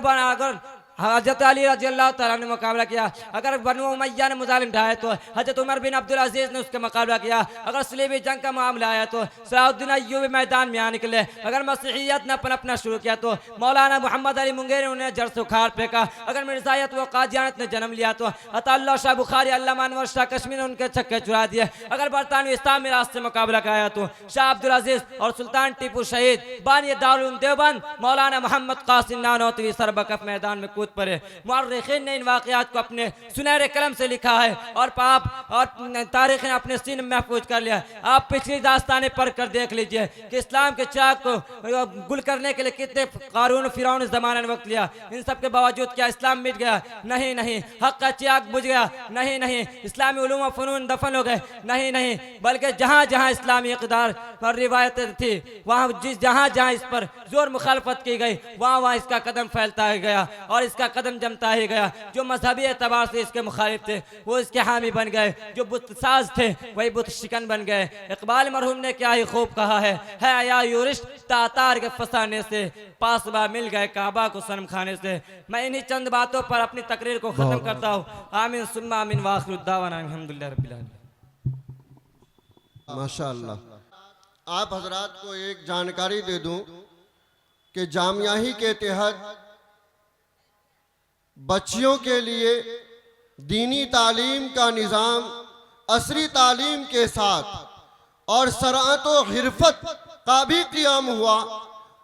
हजरत अली रज़ी अल्लाह तआला ने मुकाबला किया। अगर बनु उमय्या ने मुजालिम ढाए तो हजरत उमर बिन अब्दुल अजीज ने उसका मुकाबला किया। अगर सलीबी जंग का मामला आया तो सलाहुद्दीन अय्यूबी मैदान में आ निकले। अगर मसीहियत ने अपना शुरू किया तो मौलाना मोहम्मद अली मुंगेरी ने उन्हें जड़ से उखाड़ फेंका। अगर मिर्जायत व कादियानत ने जन्म लिया तो अताउल्लाह शाह बुखारी, अल्लामा अनवर शाह कश्मीर ने उनके छक्के चुरा दिए। अगर बरतानवी इस्लाम में रास्ते मुकाबला का आया तो शाह अब्दुल अजीज और सुल्तान टीपू शहीद बानी दारुल उलूम देवबंद मौलाना मोहम्मद कासिम नानोतवी सरबकफ मैदान में कूद पड़े। मुअर्रिखीन ने इन वाक़यात को अपने सुनहरे कलम से लिखा है और पाप और तारीख ने अपने सीने में महफूज कर लिया। आप पिछली दास्तानें पढ़ कर देख लीजिए कि इस्लाम के चाक को गुल करने के लिए कितने कारून फिरौन ज़माने ने वक्त लिया। इन सब के बावजूद क्या इस्लाम मिट गया? नहीं नहीं। हक का चिराग बुझ गया? नहीं नहीं। इस्लामी उलूम व फ़नून दफन हो गए? नहीं नहीं। बल्कि जहाँ जहाँ इस्लामी इक़दार और रिवायतें थी वहाँ जहाँ जहाँ इस पर जोर मुखालफत की गई वहाँ वहाँ इसका कदम फैलता ही गया और इसका कदम जमता ही गया। जो मजहबी एतबार से इसके मुखालिफ थे वो इसके हामी बन गए, जो बुत साज थे वही बुत शिकन बन गए। इकबाल मरहूम ने क्या ही खूब कहा है या यूरिश तातार के फसाने से पासबा मिल गए काबा को शर्म खाने से। मैं इन्हीं चंद बातों पर अपनी तकरीर को खत्म करता हूँ। आमीन सुम्मा आमीन व आखिरु दावाना अल्हम्दुलिल्लाहि रब्बिल आलमीन। माशाअल्लाह। आप हजरात को एक जानकारी दे दूं कि जामिया ही के तहत बच्चियों के लिए दीनी तालीम का निज़ाम असरी तालीम के साथ और सराअत व हिरफत का भी क़ियाम हुआ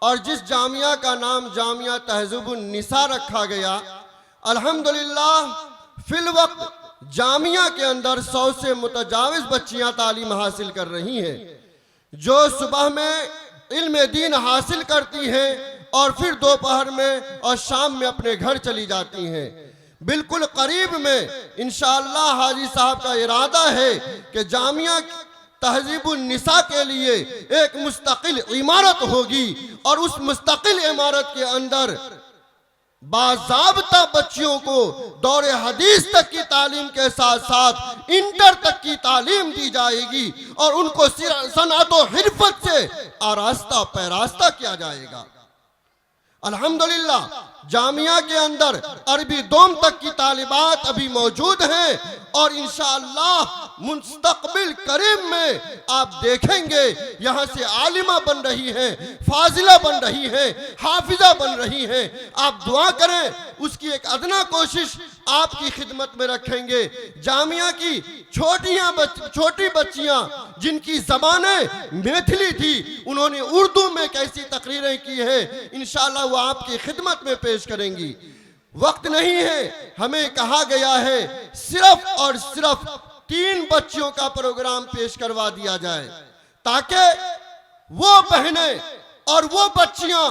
और जिस जामिया का नाम जामिया तहज़्ज़ुबुन निसा रखा गया, अल्हम्दुलिल्लाह फिल वक्त जामिया के अंदर 100 से मुतजाविज़ बच्चियां तालीम हासिल कर रही हैं, जो सुबह में इल्म दीन हासिल करती हैं और फिर दोपहर में और शाम में अपने घर चली जाती हैं। बिल्कुल करीब में इंशाअल्लाह हाजी साहब का इरादा है कि जामिया तहजीबुन निसा के लिए एक मुस्तकिल इमारत होगी और उस मुस्तकिल इमारत के अंदर बाज़ाब्ता बच्चियों को दौरे हदीस तक की तालीम के साथ साथ इंटर तक की तालीम दी जाएगी और उनको सनअत व हिरफत से आरास्ता पैरास्ता किया जाएगा। अल्हम्दुलिल्लाह जामिया के अंदर अरबी दोम तक की तालिबात अभी मौजूद हैं और इंशाअल्लाह मुस्तकबिल करीब में आप देखेंगे यहाँ से आलिमा बन रही हैं, फाजिला बन रही हैं, हाफिजा बन रही हैं। आप दुआ करें, उसकी एक अदना कोशिश आपकी खिदमत में रखेंगे। जामिया की छोटी बच्चियां जिनकी ज़बानें मैथिली थी, उन्होंने उर्दू में कैसी तकरीरें की हैं, इंशाअल्लाह वो आपकी खिदमत में पेश करेंगी। वक्त नहीं है, हमें कहा गया है सिर्फ और सिर्फ 3 बच्चियों का प्रोग्राम पेश करवा दिया जाए ताकि वो बहनें और वो बच्चियां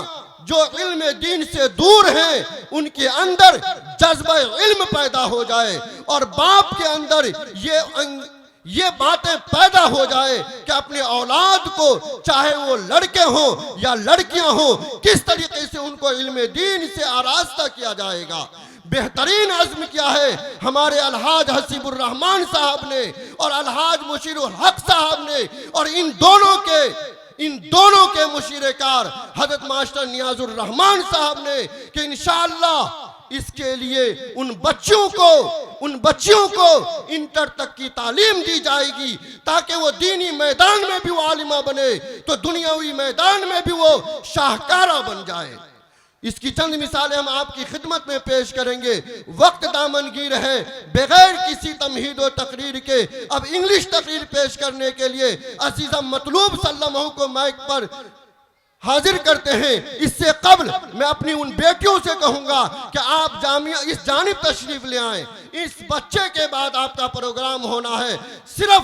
जो इल्म दीन से दूर हैं उनके अंदर जज्बा इल्म पैदा हो जाए और बाप के अंदर ये बातें पैदा हो जाए कि अपने औलाद को, चाहे वो लड़के हों या लड़कियां हों, किस तरीके से उनको इल्म दीन से आरास्ता किया जाएगा। बेहतरीन अज़्म किया है हमारे अलहाज हसीबुर रहमान साहब ने और अलहाज मुशीरुल हक साहब ने और इन दोनों के मुशीरकार हजरत मास्टर नियाजुर रहमान साहब ने कि इंशाअल्लाह इसके लिए उन बच्चियों को इंटर तक की तालीम दी जाएगी ताकि वो दीनी मैदान में भी वो आलिमा बने तो दुनियावी मैदान में भी वो शाहकारा बन जाए। इसकी चंद मिसालें हम आपकी खिदमत में पेश करेंगे। वक्त दामनगीर है, बगैर किसी तमहीद व तकरीर के अब इंग्लिश तकरीर पेश करने के लिए अजीज़म मतलूब सल्लल्लाहु को माइक पर हाजिर करते हैं। इससे कबल मैं अपनी उन बेटियों से कहूंगा कि आप जामिया इस जानिब तशरीफ ले आए। इस बच्चे के बाद आपका प्रोग्राम होना है। सिर्फ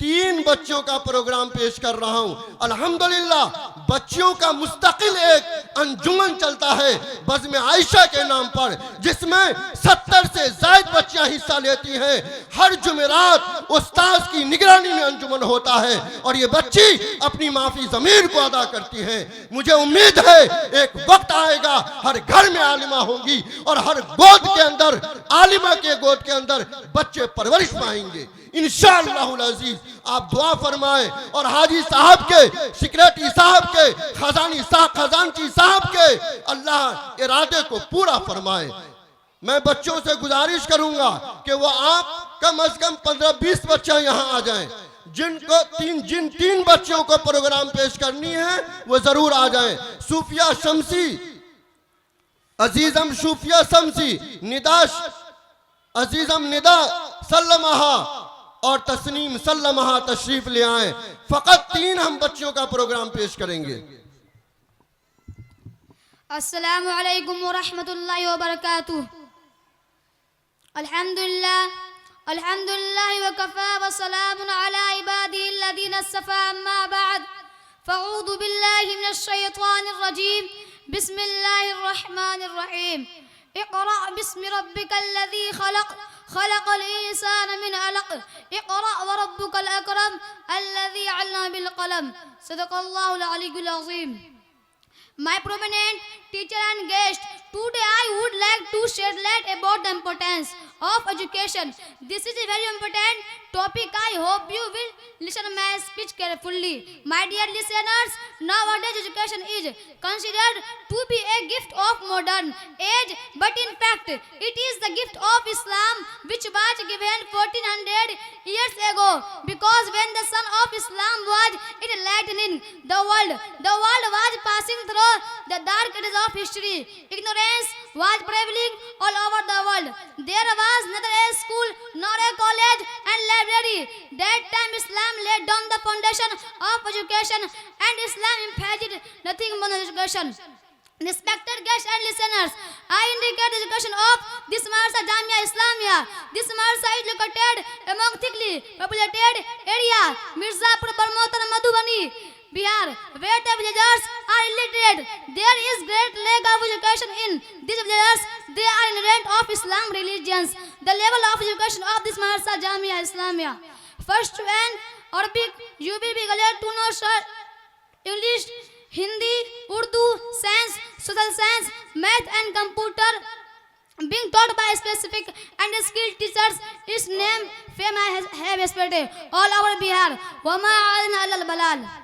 3 बच्चों का प्रोग्राम पेश कर रहा हूं। अल्हम्दुलिल्लाह बच्चियों का मुस्तकिल एक अंजुमन चलता है बज़्म आयशा के नाम पर, जिसमें 70 से ज़ायद बच्चियां हिस्सा लेती हैं। हर जुमेरात उस्ताद की निगरानी में अंजुमन होता है और ये बच्ची अपनी माफी ज़मीर को अदा करती हैं। मुझे उम्मीद है एक वक्त आएगा हर घर में आलिमा होंगी और हर गोद के अंदर, आलिमा के गोद के अंदर बच्चे परवरिश पाएंगे इंशाअल्लाहुल अज़ीज़। आप दुआ फरमाएं और हाजी साहब के, सेक्रेटरी साहब के, खजानची साहब के अल्लाह इरादे को पूरा फरमाए। मैं बच्चों से गुजारिश करूंगा कि वो आप कम अज कम 15-20 बच्चे यहाँ आ जाएं। जिन 3 बच्चों को प्रोग्राम पेश करनी है वो जरूर आ जाएं। सूफिया शमसी, अजीजम सूफिया शमसी, अजीजम निदा सल्लमहा और तस्नीम सल्लमहा तशरीफ ले आए। फकत 3 हम बच्चों का प्रोग्राम पेश करेंगे। अस्सलामु अलैकुम व रहमतुल्लाहि व बरकातुहू। अल्हम्दुलिल्लाह व कफा व सलामुन अला इबादिही अल्लज़ीना इस्तफ़ा, अम्मा बाद, फ़अऊज़ु बिल्लाहि मिनश शैतानिर रजीम, बिस्मिल्लाहिर रहमानिर रहीम। इक़रा बिस्मि रब्बिकल्लज़ी खलक़, खलक़ल इंसान मिन अलक़, इक़रा व रब्बुकल अकरम अल्लज़ी अल्लम बिल क़लम। सदक़ल्लाहुल अलीयुल अज़ीम। My prominent teacher and guest, today I would like to shed light about the importance of education. This is a very important topic. I hope you will listen my speech carefully. My dear listeners, nowadays education is considered to be a gift of modern age, but in fact it is the gift of Islam which was given 1400 years ago, because when the sun of Islam was enlightening the world was passing through the dark ages of history. Ignorance was prevailing all over the world. There was neither a school nor a college and library. That time Islam laid down the foundation of education, and Islam emphasized nothing but education. Respected guests and listeners, I indicate the education of this Madrasa Jamia Islamia. This Madrasa is located among thickly populated area Mirzapur, Barmotan, Madhubani, Bihar, where the villagers are illiterate. There is great lack of education in these villages. They are ignorant of Islam religions. The level of education of this Madrasa Jamia Islamia. First to end, Arabic, you will be glad to know, sir. English, Hindi, Urdu, Science, Social Science, Math and Computer being taught by specific and skilled teachers. Its name, fame I have spread all over Bihar. Wama alna al balal.